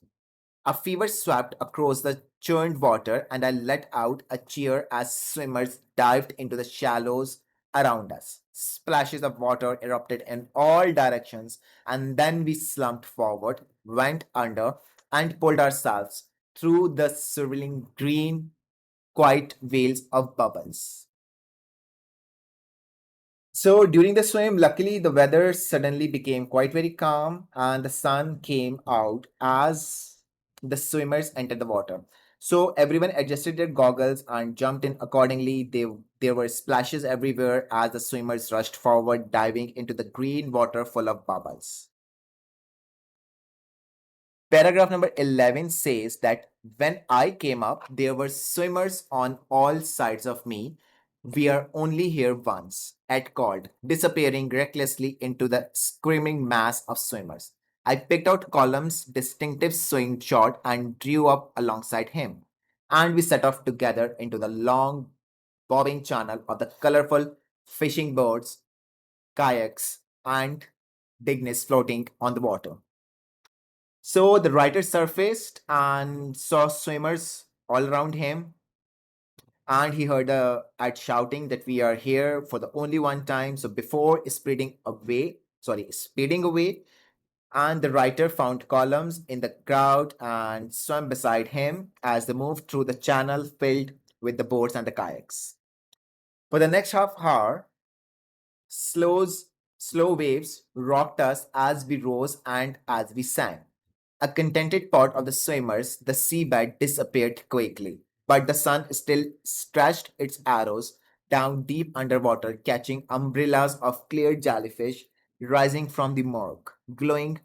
A fever swept across the churned water, and I let out a cheer as swimmers dived into the shallows around us. Splashes of water erupted in all directions, and then we slumped forward, went under, and pulled ourselves through the swirling green, quiet veils of bubbles. So during the swim, luckily the weather suddenly became quite very calm and the sun came out as the swimmers entered the water. So everyone adjusted their goggles and jumped in accordingly. There were splashes everywhere as the swimmers rushed forward, diving into the green water full of bubbles. Paragraph number 11 says that when I came up, there were swimmers on all sides of me. We are only here once, Ed called, disappearing recklessly into the screaming mass of swimmers. I picked out Column's distinctive swing shot and drew up alongside him, and we set off together into the long, bobbing channel of the colorful fishing boats, kayaks, and dinghies floating on the water. So the writer surfaced and saw swimmers all around him, and he heard at shouting that we are here for the only one time. So before speeding away, and the writer found Columns in the crowd and swam beside him as they moved through the channel filled with the boats and the kayaks. For the next half hour, slows slow waves rocked us as we rose and as we sang. A contented part of the swimmers, the seabed disappeared quickly, but the sun still stretched its arrows down deep underwater, catching umbrellas of clear jellyfish rising from the murk, glowing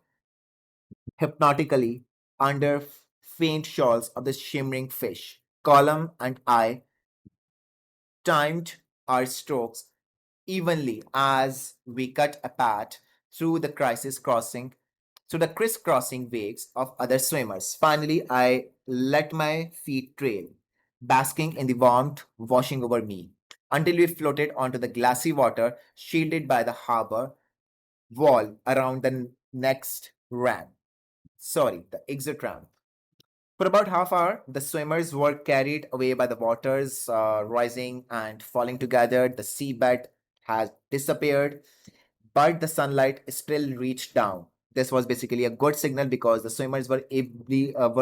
hypnotically under faint shawls of the shimmering fish. Column and I timed our strokes evenly as we cut a path through the through the crisscrossing waves of other swimmers. Finally, I let my feet trail, basking in the warmth washing over me. until we floated onto the glassy water, shielded by the harbor wall around the next ramp. Sorry, the exit ramp. For about half hour, the swimmers were carried away by the waters rising and falling together. The seabed has disappeared, but the sunlight still reached down. This was basically a good signal because the swimmers were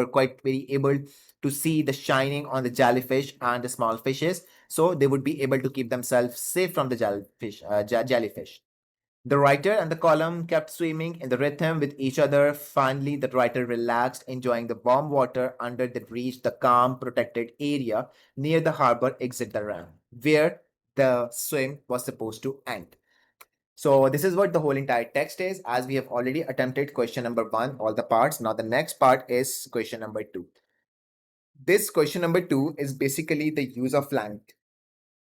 quite very able to see the shining on the jellyfish and the small fishes, so they would be able to keep themselves safe from the jellyfish. The writer and the column kept swimming in the rhythm with each other. Finally, the writer relaxed, enjoying the warm water under the reach, the calm, protected area near the harbor exit the ramp, where the swim was supposed to end. So this is what the whole entire text is. As we have already attempted question number 1, all the parts. Now the next part is question number 2. This question number 2 is basically the use of language.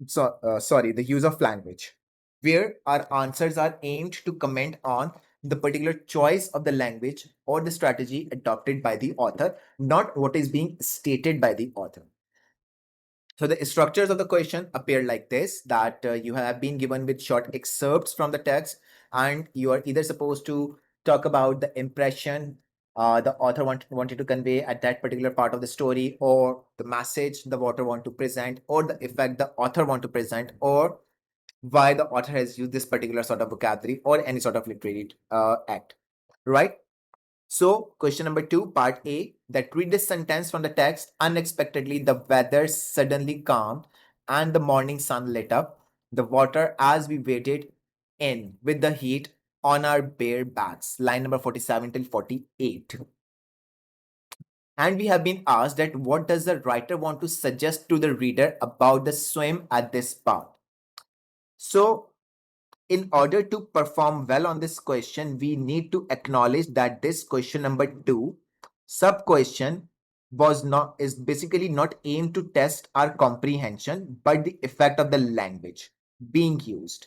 The use of language, where our answers are aimed to comment on the particular choice of the language or the strategy adopted by the author, not what is being stated by the author. So the structures of the question appear like this, that you have been given with short excerpts from the text, and you are either supposed to talk about the impression the author wanted to convey at that particular part of the story, or the message the author want to present, or the effect the author want to present, or why the author has used this particular sort of vocabulary or any sort of literary act, right? So, question number 2, part A, that read this sentence from the text. Unexpectedly, the weather suddenly calmed and the morning sun lit up the water as we waded in with the heat on our bare backs. Line number 47 till 48. And we have been asked that what does the writer want to suggest to the reader about the swim at this part? So, in order to perform well on this question, we need to acknowledge that this question number 2 sub question is basically not aimed to test our comprehension, but the effect of the language being used.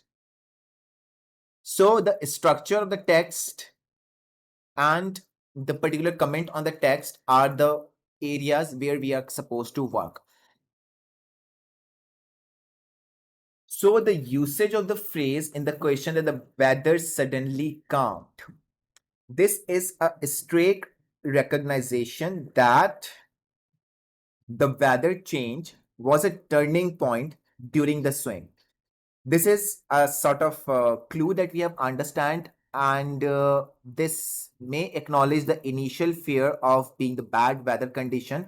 So the structure of the text and the particular comment on the text are the areas where we are supposed to work. So the usage of the phrase in the question that the weather suddenly calmed. This is a straight recognition that the weather change was a turning point during the swim. This is a sort of clue that we have understand, and this may acknowledge the initial fear of being the bad weather condition,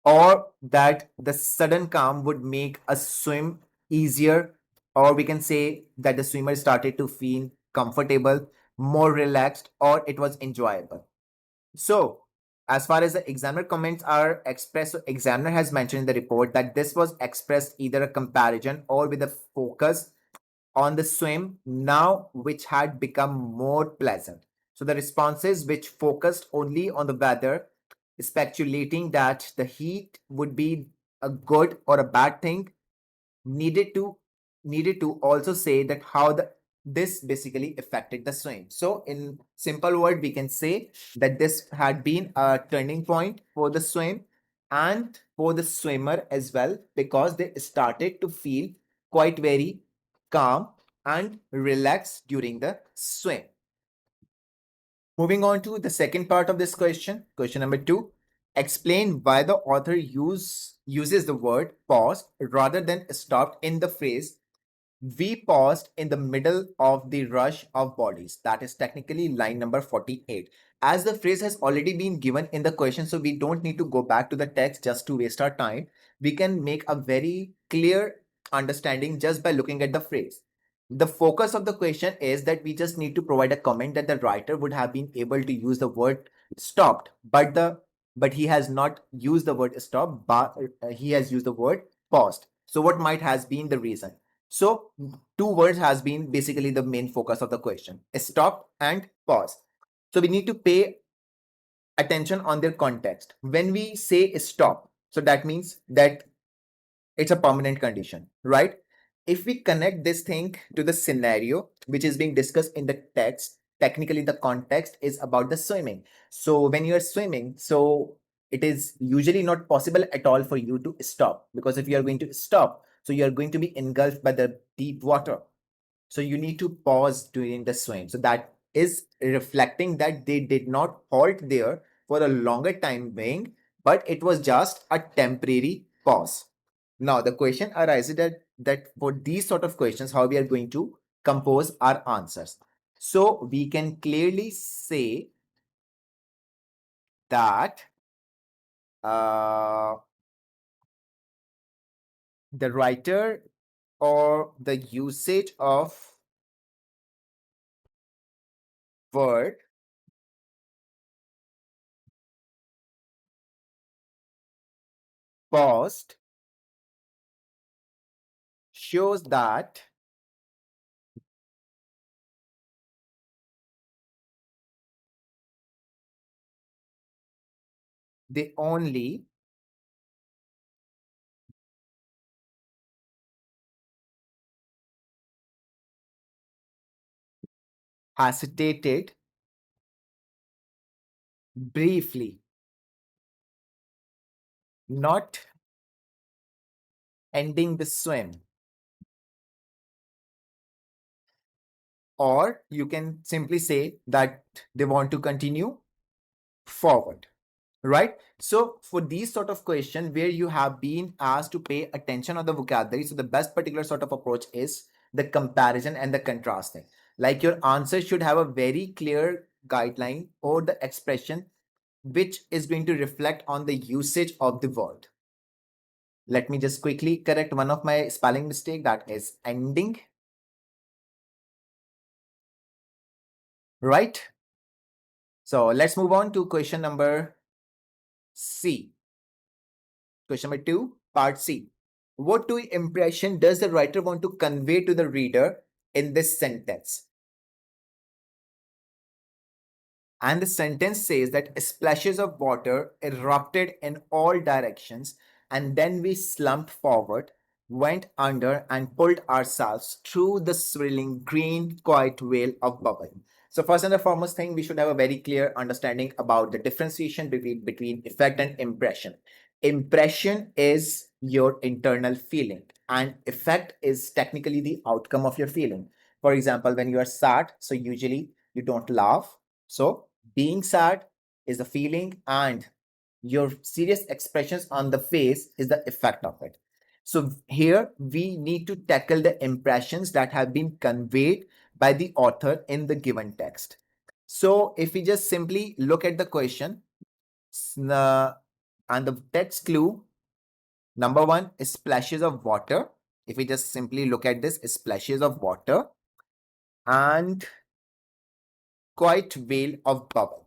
or that the sudden calm would make a swim easier, or we can say that the swimmer started to feel comfortable, more relaxed, or it was enjoyable. So, as far as the examiner comments are expressed, so examiner has mentioned in the report that this was expressed either a comparison or with a focus on the swim now, which had become more pleasant. So the responses which focused only on the weather, speculating that the heat would be a good or a bad thing, needed to also say that how this basically affected the swim. So in simple word, we can say that this had been a turning point for the swim and for the swimmer as well, because they started to feel quite very calm and relaxed during the swim. Moving on to the second part of this question, question number 2. Explain why the author uses the word paused rather than stopped in the phrase "we paused in the middle of the rush of bodies." That is technically line number 48. As the phrase has already been given in the question, so we don't need to go back to the text just to waste our time. We can make a very clear understanding just by looking at the phrase. The focus of the question is that we just need to provide a comment that the writer would have been able to use the word stopped, but he has not used the word stop, but he has used the word paused. So what might has been the reason? So two words has been basically the main focus of the question: stop and pause. So we need to pay attention on their context. When we say stop, so that means that it's a permanent condition, right? If we connect this thing to the scenario which is being discussed in the text, technically the context is about the swimming. So when you're swimming, so it is usually not possible at all for you to stop, because if you are going to stop, So you're going to be engulfed by the deep water. So you need to pause during the swim. So that is reflecting that they did not halt there for a longer time being, but it was just a temporary pause. Now the question arises that for these sort of questions, how we are going to compose our answers. So we can clearly say that uh, the writer or the usage of word paused shows that they only hesitated briefly, not ending the swim. Or you can simply say that they want to continue forward, right? So for these sort of questions where you have been asked to pay attention on the vocabulary, so the best particular sort of approach is the comparison and the contrasting. Like your answer should have a very clear guideline or the expression which is going to reflect on the usage of the word. Let me just quickly correct one of my spelling mistake, that is ending, right? So let's move on to question number C. Question number 2, part C. What two impression does the writer want to convey to the reader in this sentence? And the sentence says that splashes of water erupted in all directions, and then we slumped forward, went under, and pulled ourselves through the swirling green, quiet whale of bubble. So, first and the foremost thing, we should have a very clear understanding about the differentiation between effect and impression. Impression is your internal feeling, and effect is technically the outcome of your feeling. For example, when you are sad, so usually you don't laugh. So, being sad is the feeling, and your serious expressions on the face is the effect of it. So here we need to tackle the impressions that have been conveyed by the author in the given text. So if we just simply look at the question, and the text clue, number one is splashes of water. If we just simply look at this, splashes of water and quite whale of bubble.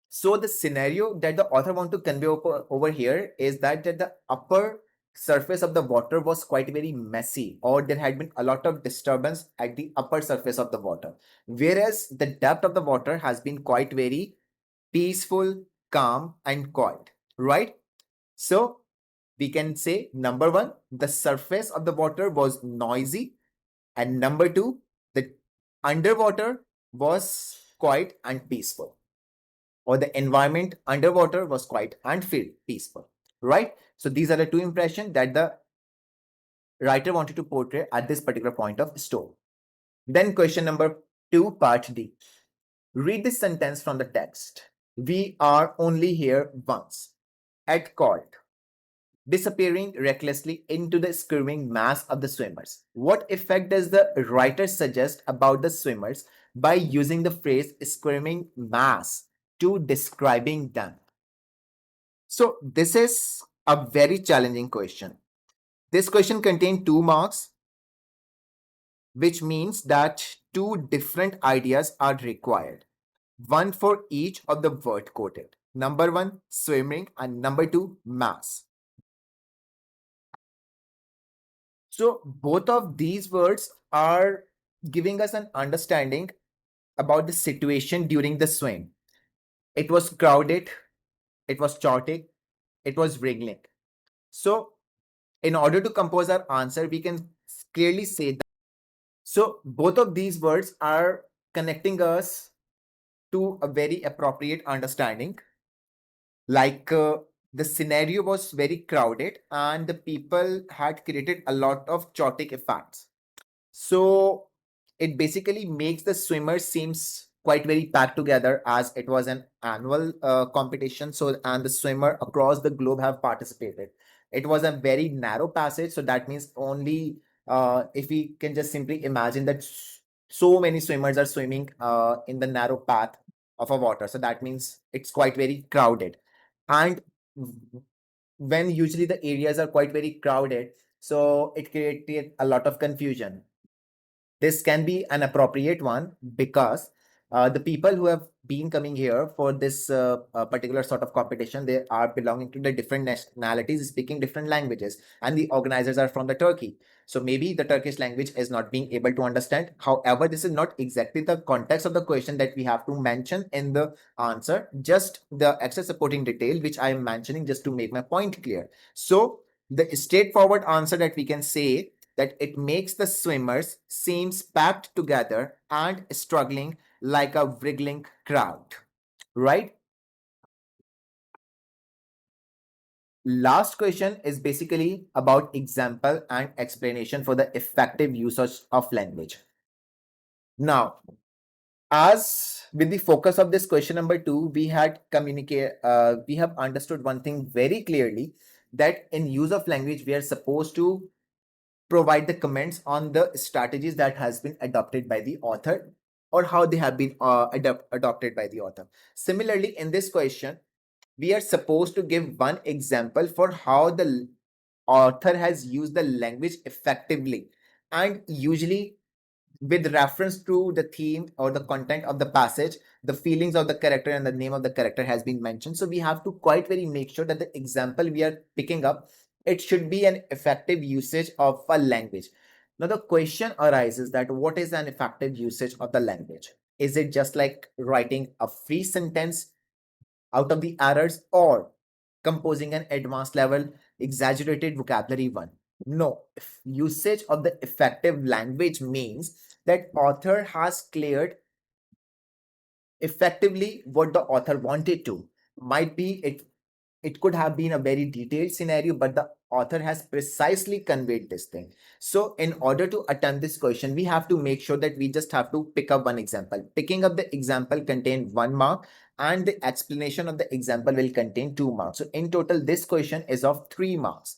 So the scenario that the author want to convey over here is that the upper surface of the water was quite very messy, or there had been a lot of disturbance at the upper surface of the water, whereas the depth of the water has been quite very peaceful, calm, and quiet, right? So we can say number one, the surface of the water was noisy, and number two, the underwater was quiet and peaceful, or the environment underwater was quiet and peaceful, right? So these are the two impressions that the writer wanted to portray at this particular point of story. Then question number 2, part D. Read this sentence from the text. We are only here once. At called, disappearing recklessly into the screaming mass of the swimmers. What effect does the writer suggest about the swimmers by using the phrase screaming mass to describing them? So this is a very challenging question. This question contains 2 marks, which means that two different ideas are required. One for each of the word quoted. Number one, swimming, and number two, mass. So both of these words are giving us an understanding about the situation during the swim. It was crowded, it was chaotic, it was wriggling. So in order to compose our answer, we can clearly say that. So both of these words are connecting us to a very appropriate understanding. Like the scenario was very crowded and the people had created a lot of chaotic effects. So it basically makes the swimmers seems quite very packed together as it was an annual competition. So and the swimmer across the globe have participated. It was a very narrow passage. So that means only if we can just simply imagine that so many swimmers are swimming in the narrow path of a water. So that means it's quite very crowded. And when usually the areas are quite very crowded, so it created a lot of confusion. This can be an appropriate one because the people who have been coming here for this particular sort of competition, they are belonging to the different nationalities, speaking different languages, and the organizers are from the Turkey. So maybe the Turkish language is not being able to understand. However, this is not exactly the context of the question that we have to mention in the answer, just the extra supporting detail which I am mentioning just to make my point clear. So the straightforward answer that we can say that it makes the swimmers seems packed together and struggling like a wriggling crowd, right? Last question is basically about example and explanation for the effective usage of language. Now, as with the focus of this question number 2, we have understood one thing very clearly, that in use of language we are supposed to provide the comments on the strategies that has been adopted by the author or how they have been adopted by the author. Similarly, in this question, we are supposed to give one example for how the author has used the language effectively, and usually with reference to the theme or the content of the passage, the feelings of the character and the name of the character has been mentioned. So we have to quite very make sure that the example we are picking up, it should be an effective usage of a language. Now the question arises that what is an effective usage of the language? Is it just like writing a free sentence out of the errors, or composing an advanced level exaggerated vocabulary one? No, usage of the effective language means that author has cleared effectively what the author wanted to. Might be it could have been a very detailed scenario, but the author has precisely conveyed this thing. So in order to attempt this question, we have to make sure that we just have to pick up one example. Picking up the example contain 1 mark, and the explanation of the example will contain 2 marks. So in total, this question is of 3 marks.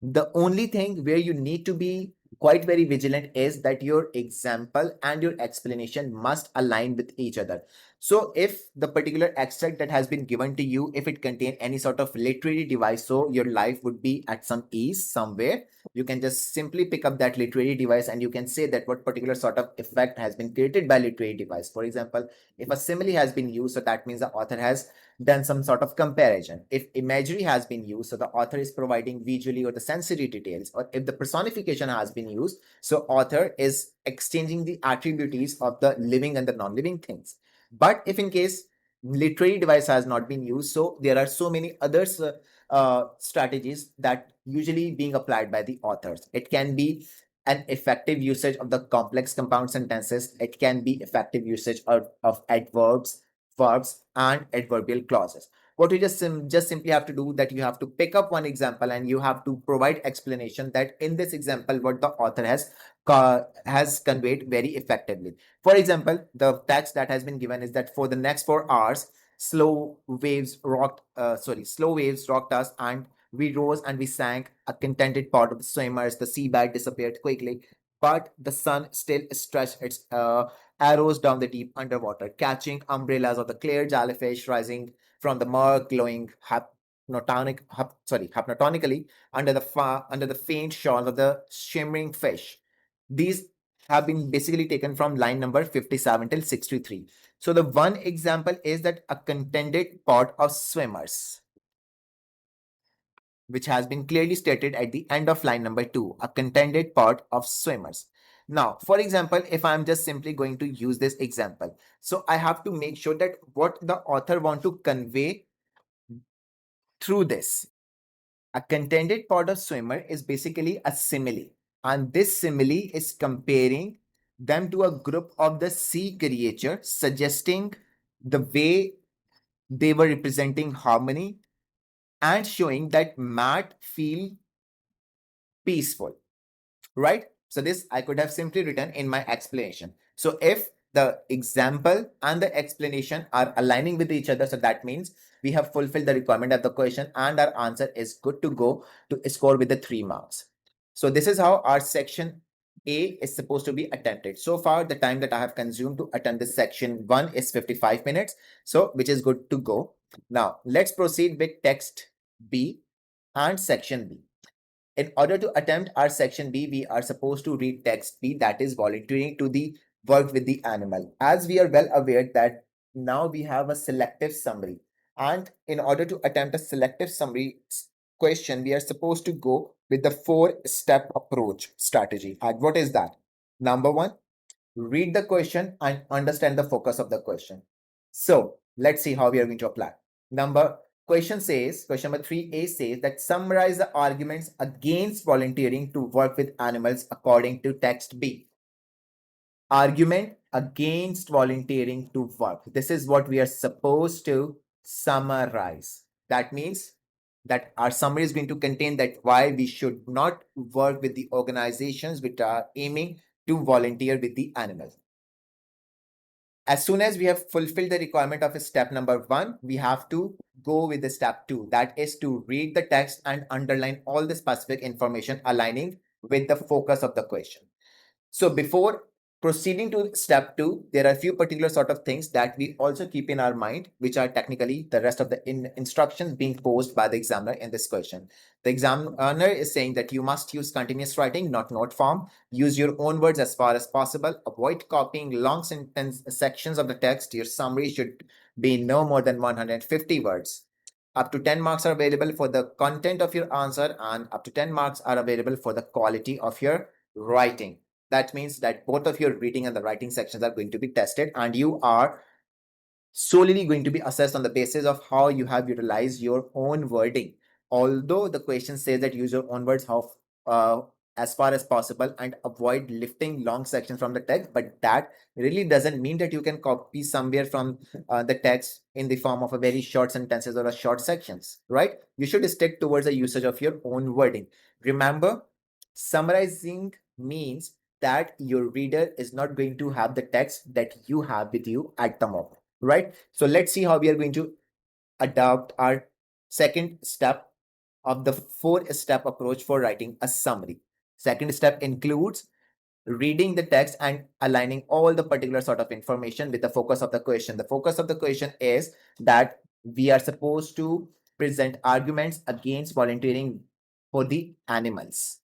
The only thing where you need to be quite very vigilant is that your example and your explanation must align with each other. So if the particular extract that has been given to you, if it contain any sort of literary device, so your life would be at some ease somewhere. You can just simply pick up that literary device and you can say that what particular sort of effect has been created by literary device. For example, if a simile has been used, so that means the author has done some sort of comparison. If imagery has been used, so the author is providing visually or the sensory details. Or if the personification has been used, so author is exchanging the attributes of the living and the non-living things. But if in case literary device has not been used, so there are so many other strategies that usually being applied by the authors. It can be an effective usage of the complex compound sentences. It can be effective usage of adverbs, verbs, and adverbial clauses. What you just simply have to do that you have to pick up one example and you have to provide explanation that in this example what the author has conveyed very effectively. For example, the text that has been given is that for the next 4 hours, slow waves rocked us, and we rose and we sank. A contented part of the swimmers, the seabed disappeared quickly, but the sun still stretched its arrows down the deep underwater, catching umbrellas of the clear jellyfish rising from the murk, glowing hypnotonically under the faint shawl of the shimmering fish. These have been basically taken from line number 57 till 63. So the one example is that a contented pod of swimmers, which has been clearly stated at the end of line number 2, a contented pod of swimmers. Now, for example, if I'm just simply going to use this example, so I have to make sure that what the author want to convey through this. A contented pod of swimmer is basically a simile, and this simile is comparing them to a group of the sea creature, suggesting the way they were representing harmony and showing that Matt feel peaceful, right? So this I could have simply written in my explanation. So if the example and the explanation are aligning with each other, so that means we have fulfilled the requirement of the question and our answer is good to go to score with the 3 marks. So this is how our section A is supposed to be attempted. So far, the time that I have consumed to attempt this section 1 is 55 minutes. So which is good to go. Now let's proceed with text B and section B. In order to attempt our section B, we are supposed to read text B, that is volunteering to the work with the animal. As we are well aware that now we have a selective summary. And in order to attempt a selective summary question, we are supposed to go with the 4-step approach strategy. And what is that? Number one, read the question and understand the focus of the question. So let's see how we are going to apply. Question number 3A says that summarize the arguments against volunteering to work with animals according to text B. Argument against volunteering to work. This is what we are supposed to summarize. That means that our summary is going to contain that why we should not work with the organizations which are aiming to volunteer with the animals. As soon as we have fulfilled the requirement of step number 1, we have to go with the step 2. That is to read the text and underline all the specific information aligning with the focus of the question. So before proceeding to step 2, there are a few particular sort of things that we also keep in our mind, which are technically the rest of the instructions being posed by the examiner in this question. The examiner is saying that you must use continuous writing, not note form. Use your own words as far as possible. Avoid copying long sentence sections of the text. Your summary should be no more than 150 words. Up to 10 marks are available for the content of your answer, and up to 10 marks are available for the quality of your writing. That means that both of your reading and the writing sections are going to be tested, and you are solely going to be assessed on the basis of how you have utilized your own wording. Although the question says that use your own words how as far as possible and avoid lifting long sections from the text, but that really doesn't mean that you can copy somewhere from the text in the form of a very short sentences or a short sections, right? You should stick towards the usage of your own wording. Remember, summarizing means that your reader is not going to have the text that you have with you at the moment, right? So let's see how we are going to adopt our second step of the 4-step approach for writing a summary. Second step includes reading the text and aligning all the particular sort of information with the focus of the question. The focus of the question is that we are supposed to present arguments against volunteering for the animals.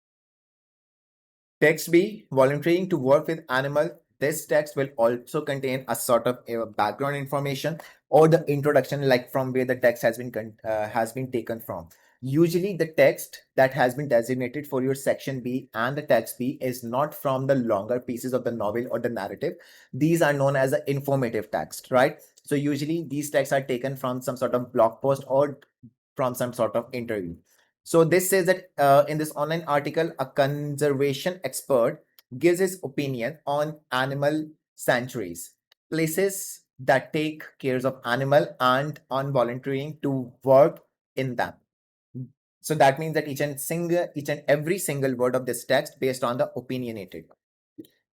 Text B, volunteering to work with animal. This text will also contain a sort of background information or the introduction, like from where the text has been taken from. Usually the text that has been designated for your section B and the text B is not from the longer pieces of the novel or the narrative. These are known as the informative text, right? So usually these texts are taken from some sort of blog post or from some sort of interview. So this says that in this online article, a conservation expert gives his opinion on animal sanctuaries, places that take care of animal and on volunteering to work in them. So that means that each and every single word of this text based on the opinionated.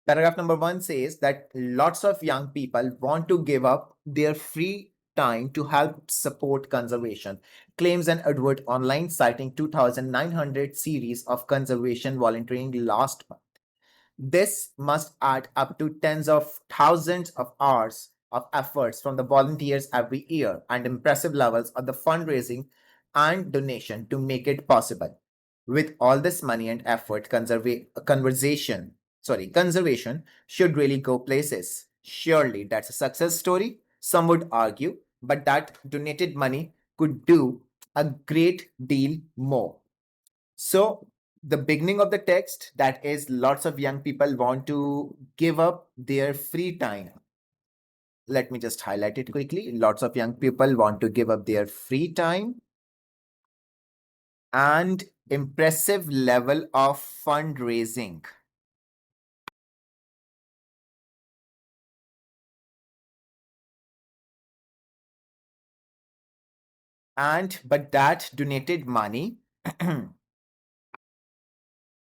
Paragraph number 1 says that lots of young people want to give up their free time to help support conservation, claims an advert online citing 2,900 series of conservation volunteering last month. This must add up to tens of thousands of hours of efforts from the volunteers every year and impressive levels of the fundraising and donation to make it possible. With all this money and effort, conservation should really go places. Surely that's a success story, some would argue, but that donated money could do a great deal more. So the beginning of the text, that is lots of young people want to give up their free time. Let me just highlight it quickly. Lots of young people want to give up their free time and impressive level of fundraising. but that donated money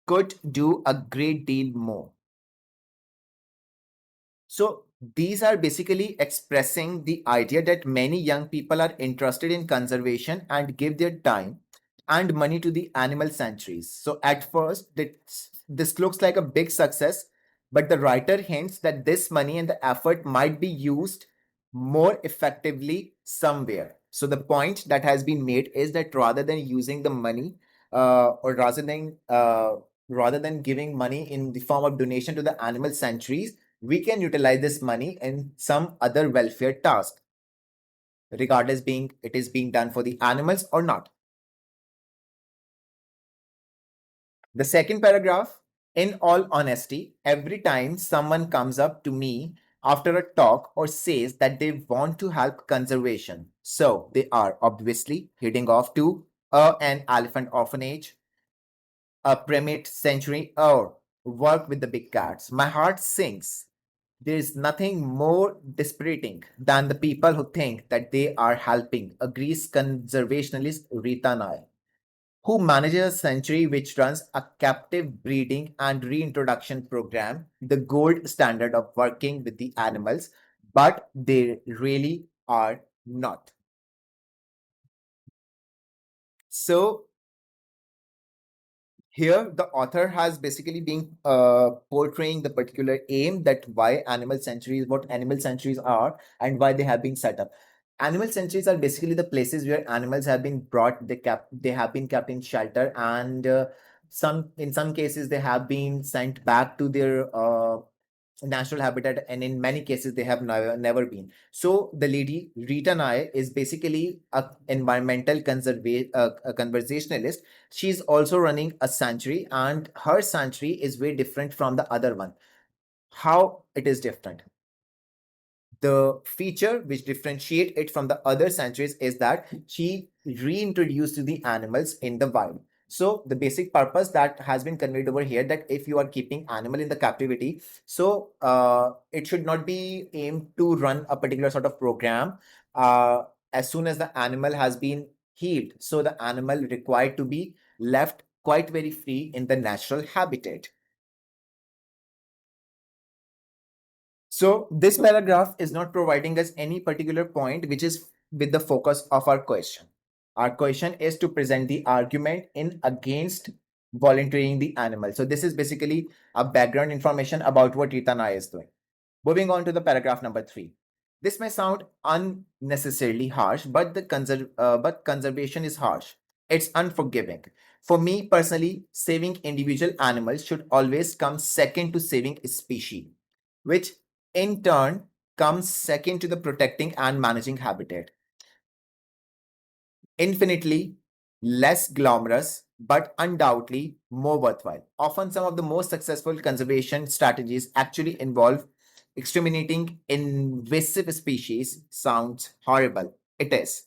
could do a great deal more. So these are basically expressing the idea that many young people are interested in conservation and give their time and money to the animal sanctuaries. So at first, this looks like a big success, but the writer hints that this money and the effort might be used more effectively somewhere. So the point that has been made is that rather than using the money, or rather than giving money in the form of donation to the animal sanctuaries, we can utilize this money in some other welfare task, regardless being it is being done for the animals or not. The second paragraph, in all honesty, every time someone comes up to me after a talk or says that they want to help conservation, so they are obviously heading off to an elephant orphanage, a primate sanctuary, or work with the big cats, my heart sinks. There is nothing more dispiriting than the people who think that they are helping, agrees conservationist Rita Nai, who manages a sanctuary which runs a captive breeding and reintroduction program, the gold standard of working with the animals, but they really are not. So here the author has basically been portraying the particular aim that why animal sanctuaries, what animal sanctuaries are and why they have been set up. Animal sanctuaries are basically the places where animals have been brought, they have been kept in shelter, and in some cases they have been sent back to their natural habitat, and in many cases they have never been. So the lady Rita Nai is basically a environmental a conversationalist. She's also running a sanctuary, and her sanctuary is very different from the other one. How it is different? The feature which differentiate it from the other sanctuaries is that she reintroduced the animals in the wild. So the basic purpose that has been conveyed over here, that if you are keeping animal in the captivity, so it should not be aimed to run a particular sort of program as soon as the animal has been healed. So the animal required to be left quite very free in the natural habitat. So this paragraph is not providing us any particular point which is with the focus of our question. Our question is to present the argument in against volunteering the animal. So this is basically a background information about what Ritana is doing. Moving on to the paragraph number 3. This may sound unnecessarily harsh, but but conservation is harsh. It's unforgiving. For me personally, saving individual animals should always come second to saving a species, which in turn comes second to the protecting and managing habitat. Infinitely less glamorous, but undoubtedly more worthwhile. Often, some of the most successful conservation strategies actually involve exterminating invasive species. Sounds horrible. It is.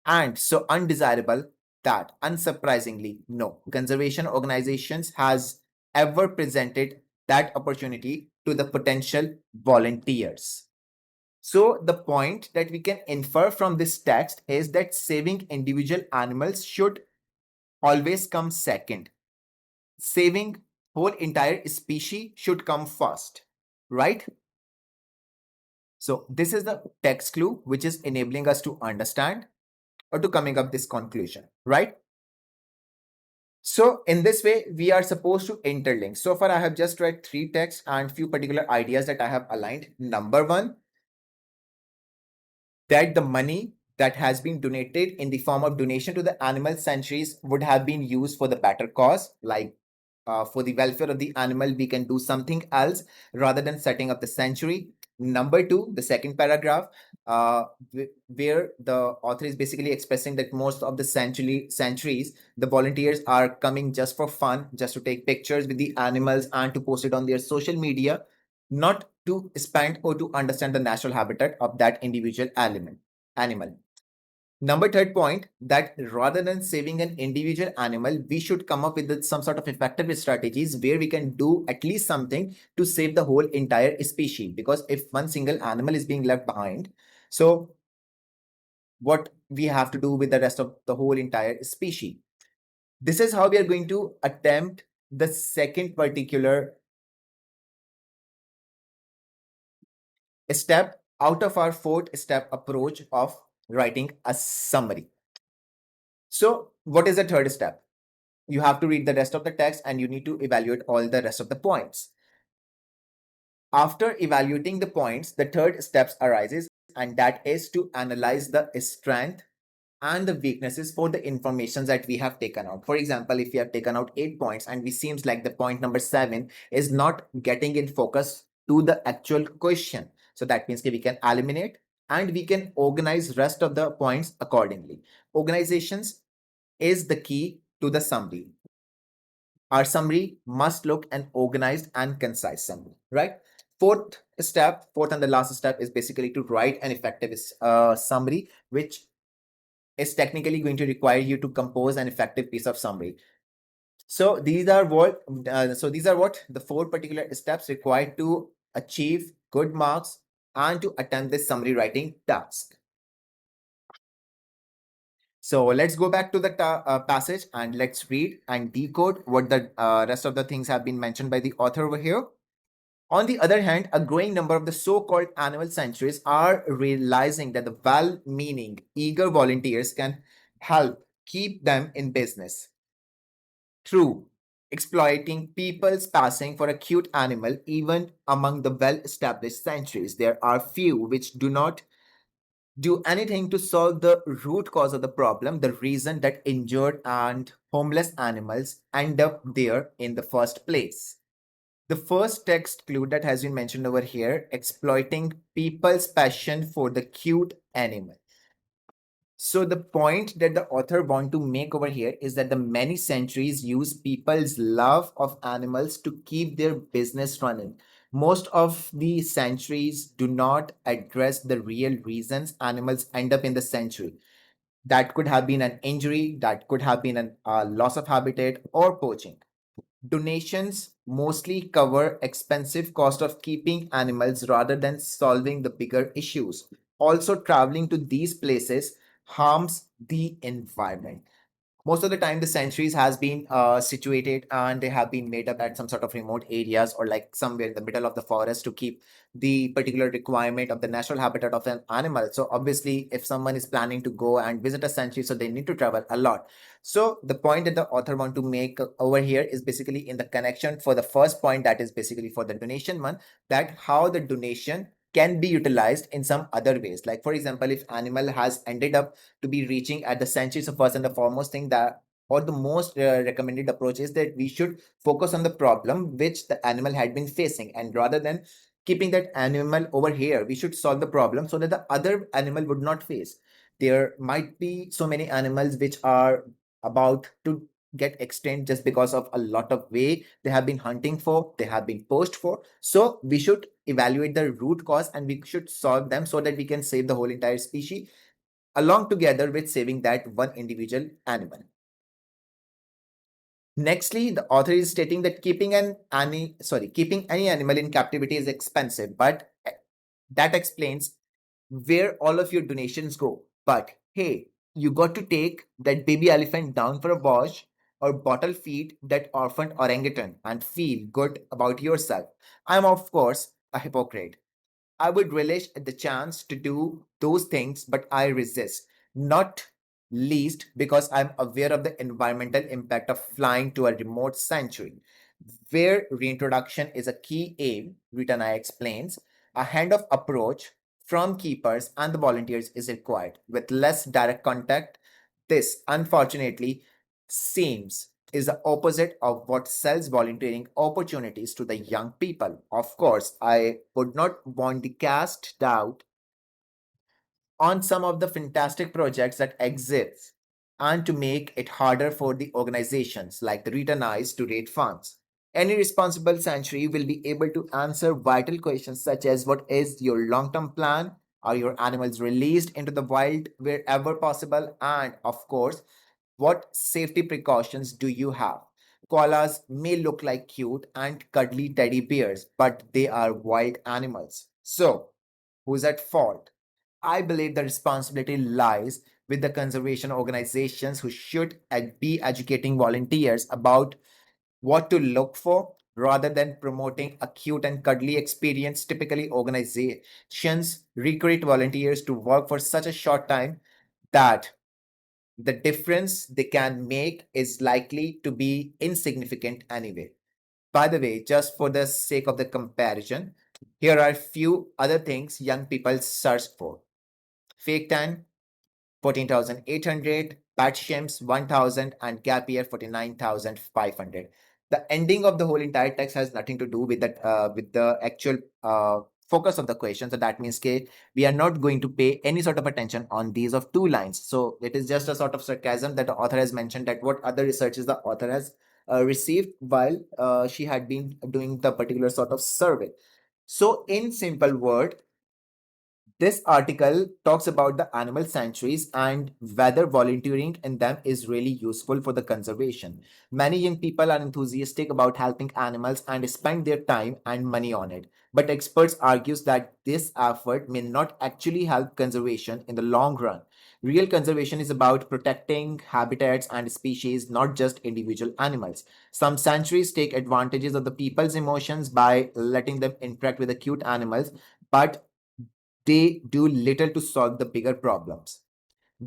And so undesirable that, unsurprisingly, no conservation organizations has ever presented that opportunity to the potential volunteers. So the point that we can infer from this text is that saving individual animals should always come second. Saving whole entire species should come first, right? So this is the text clue which is enabling us to understand or to coming up this conclusion, right? So in this way, we are supposed to interlink. So far, I have just read 3 texts and few particular ideas that I have aligned. Number 1, that the money that has been donated in the form of donation to the animal sanctuaries would have been used for the better cause, like for the welfare of the animal, we can do something else rather than setting up the sanctuary. Number 2, the second paragraph, where the author is basically expressing that most of the sanctuaries, the volunteers are coming just for fun, just to take pictures with the animals and to post it on their social media, not to spend or to understand the natural habitat of that individual animal. Number third point, that rather than saving an individual animal, we should come up with some sort of effective strategies where we can do at least something to save the whole entire species. Because if one single animal is being left behind, so what we have to do with the rest of the whole entire species. This is how we are going to attempt the second particular step out of our fourth step approach of writing a summary. So, what is the third step? You have to read the rest of the text and you need to evaluate all the rest of the points. After evaluating the points, the third step arises, and that is to analyze the strength and the weaknesses for the information that we have taken out. For example, if we have taken out 8 points and we seems like the point number 7 is not getting in focus to the actual question, so that means that we can eliminate and we can organize rest of the points accordingly. Organizations is the key to the summary. Our summary must look an organized and concise summary, right? Fourth and the last step is basically to write an effective summary, which is technically going to require you to compose an effective piece of summary. So these are what the four particular steps required to achieve good marks and to attempt this summary writing task. So let's go back to the passage and let's read and decode what the rest of the things have been mentioned by the author over here. On the other hand, a growing number of the so-called animal sanctuaries are realizing that the well-meaning, eager volunteers can help keep them in business. True, exploiting people's passing for a cute animal, even among the well-established sanctuaries, there are few which do not do anything to solve the root cause of the problem, the reason that injured and homeless animals end up there in the first place. The first text clue that has been mentioned over here, exploiting people's passion for the cute animal. So the point that the author want to make over here is that the many centuries use people's love of animals to keep their business running. Most of the centuries do not address the real reasons animals end up in the sanctuary. That could have been an injury, that could have been a loss of habitat or poaching. Donations mostly cover expensive cost of keeping animals rather than solving the bigger issues. Also, traveling to these places harms the environment. Most of the time the sanctuaries has been situated and they have been made up at some sort of remote areas or like somewhere in the middle of the forest to keep the particular requirement of the natural habitat of an animal. So obviously if someone is planning to go and visit a sanctuary, so they need to travel a lot. So the point that the author want to make over here is basically in the connection for the first point, that is basically for the donation one, that how the donation can be utilized in some other ways. Like for example, if animal has ended up to be reaching at the sanctuary, so first and the foremost thing that or the most recommended approach is that we should focus on the problem which the animal had been facing, and rather than keeping that animal over here, we should solve the problem so that the other animal would not face. There might be so many animals which are about to get extinct just because of a lot of way they have been hunting for, they have been poached for. So we should evaluate the root cause and we should solve them so that we can save the whole entire species along together with saving that one individual animal. Nextly, the author is stating that keeping any animal in captivity is expensive, but that explains where all of your donations go. But hey, you got to take that baby elephant down for a wash or bottle feed that orphaned orangutan and feel good about yourself. I'm of course a hypocrite. I would relish the chance to do those things, but I resist. Not least because I'm aware of the environmental impact of flying to a remote sanctuary, where reintroduction is a key aim, Ritana explains. A hand-off approach from keepers and the volunteers is required. With less direct contact, this, unfortunately, seems is the opposite of what sells volunteering opportunities to the young people. Of course, I would not want to cast doubt on some of the fantastic projects that exist and to make it harder for the organizations like the Return Eyes to rate funds. Any responsible sanctuary will be able to answer vital questions such as what is your long-term plan? Are your animals released into the wild wherever possible? And of course, what safety precautions do you have? Koalas may look like cute and cuddly teddy bears, but they are wild animals. So, who's at fault? I believe the responsibility lies with the conservation organizations who should be educating volunteers about what to look for rather than promoting a cute and cuddly experience. Typically, organizations recruit volunteers to work for such a short time that the difference they can make is likely to be insignificant anyway. By the way, just for the sake of the comparison, here are a few other things young people search for: fake tan, 14,800, Pat Shims 1,000, and gap year 49,500. The ending of the whole entire text has nothing to do with the actual focus of the question. So that means we are not going to pay any sort of attention on these of two lines. So it is just a sort of sarcasm that the author has mentioned that what other researches the author has received while she had been doing the particular sort of survey. So in simple word, this article talks about the animal sanctuaries and whether volunteering in them is really useful for the conservation. Many young people are enthusiastic about helping animals and spend their time and money on it. But experts argues that this effort may not actually help conservation in the long run. Real conservation is about protecting habitats and species, not just individual animals. Some sanctuaries take advantages of the people's emotions by letting them interact with the cute animals, but they do little to solve the bigger problems.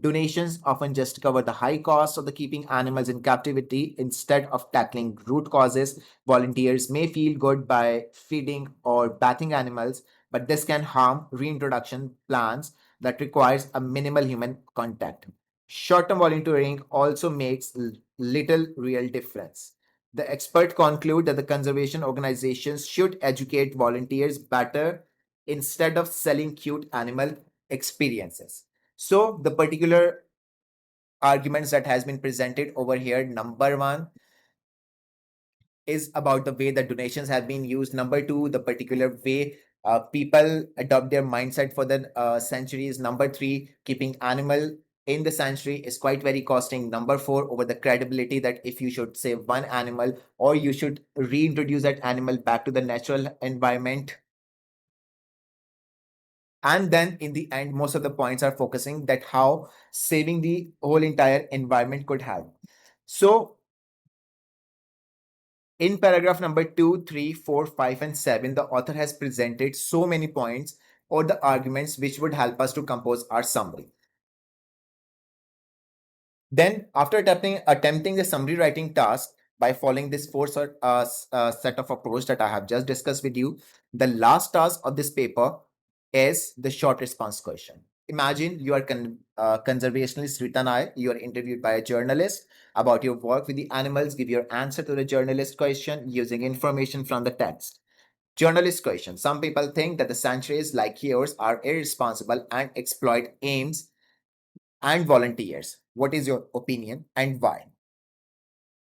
Donations often just cover the high cost of the keeping animals in captivity instead of tackling root causes. Volunteers may feel good by feeding or bathing animals, but this can harm reintroduction plans that requires a minimal human contact. Short-term volunteering also makes little real difference. The experts conclude that the conservation organizations should educate volunteers better instead of selling cute animal experiences. So the particular arguments that has been presented over here, number one is about the way that donations have been used. Number two, the particular way people adopt their mindset for the sanctuaries. Number three, keeping animal in the sanctuary is quite very costing. Number four, over the credibility that if you should save one animal or you should reintroduce that animal back to the natural environment. And then in the end, most of the points are focusing that how saving the whole entire environment could help. So in paragraph number 2, 3, 4, 5, and 7, the author has presented so many points or the arguments which would help us to compose our summary. Then, after attempting the summary writing task by following this set of approach that I have just discussed with you, the last task of this paper is the short response question. Imagine you are conservationist Ritanai, you are interviewed by a journalist about your work with the animals, give your answer to the journalist question using information from the text. Journalist question. Some people think that the sanctuaries like yours are irresponsible and exploit aims and volunteers. What is your opinion and why?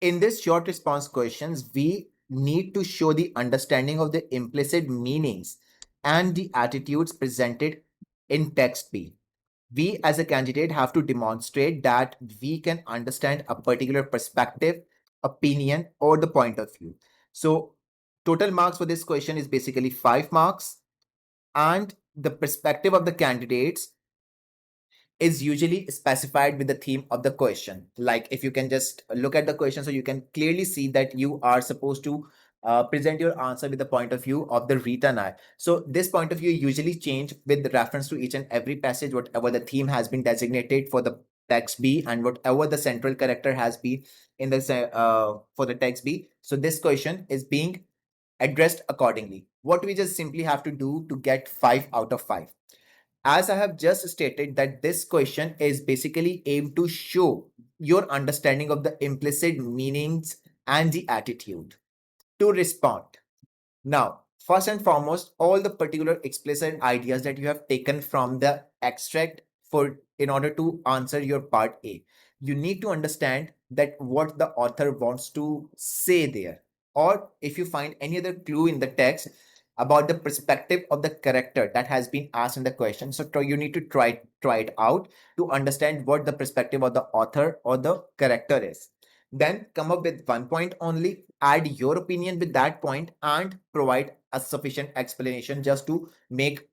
In this short response questions, we need to show the understanding of the implicit meanings and the attitudes presented in text B. We as a candidate have to demonstrate that we can understand a particular perspective, opinion, or the point of view. So total marks for this question is basically 5 marks, and the perspective of the candidates is usually specified with the theme of the question. Like if you can just look at the question, so you can clearly see that you are supposed to present your answer with the point of view of the reader. So this point of view usually change with reference to each and every passage, whatever the theme has been designated for the text B and whatever the central character has been in the for the text B. So this question is being addressed accordingly. What we just simply have to do to get 5 out of 5. As I have just stated that this question is basically aimed to show your understanding of the implicit meanings and the attitude to respond. Now, first and foremost, all the particular explicit ideas that you have taken from the extract for in order to answer your part A, you need to understand that what the author wants to say there. Or if you find any other clue in the text about the perspective of the character that has been asked in the question, so you need to try it out to understand what the perspective of the author or the character is. Then come up with one point only, add your opinion with that point, and provide a sufficient explanation just to make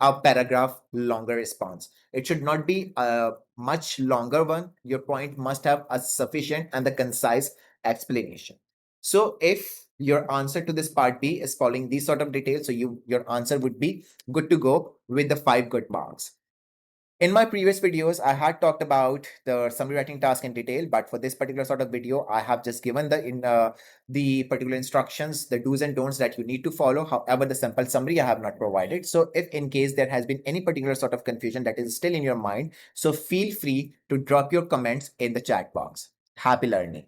a paragraph longer response. It should not be a much longer one. Your point must have a sufficient and the concise explanation. So if your answer to this part B is following these sort of details, so your answer would be good to go with the 5 good marks. In my previous videos, I had talked about the summary writing task in detail, but for this particular sort of video, I have just given the particular instructions, the do's and don'ts that you need to follow. However, the simple summary I have not provided. So if in case there has been any particular sort of confusion that is still in your mind, so feel free to drop your comments in the chat box. Happy learning.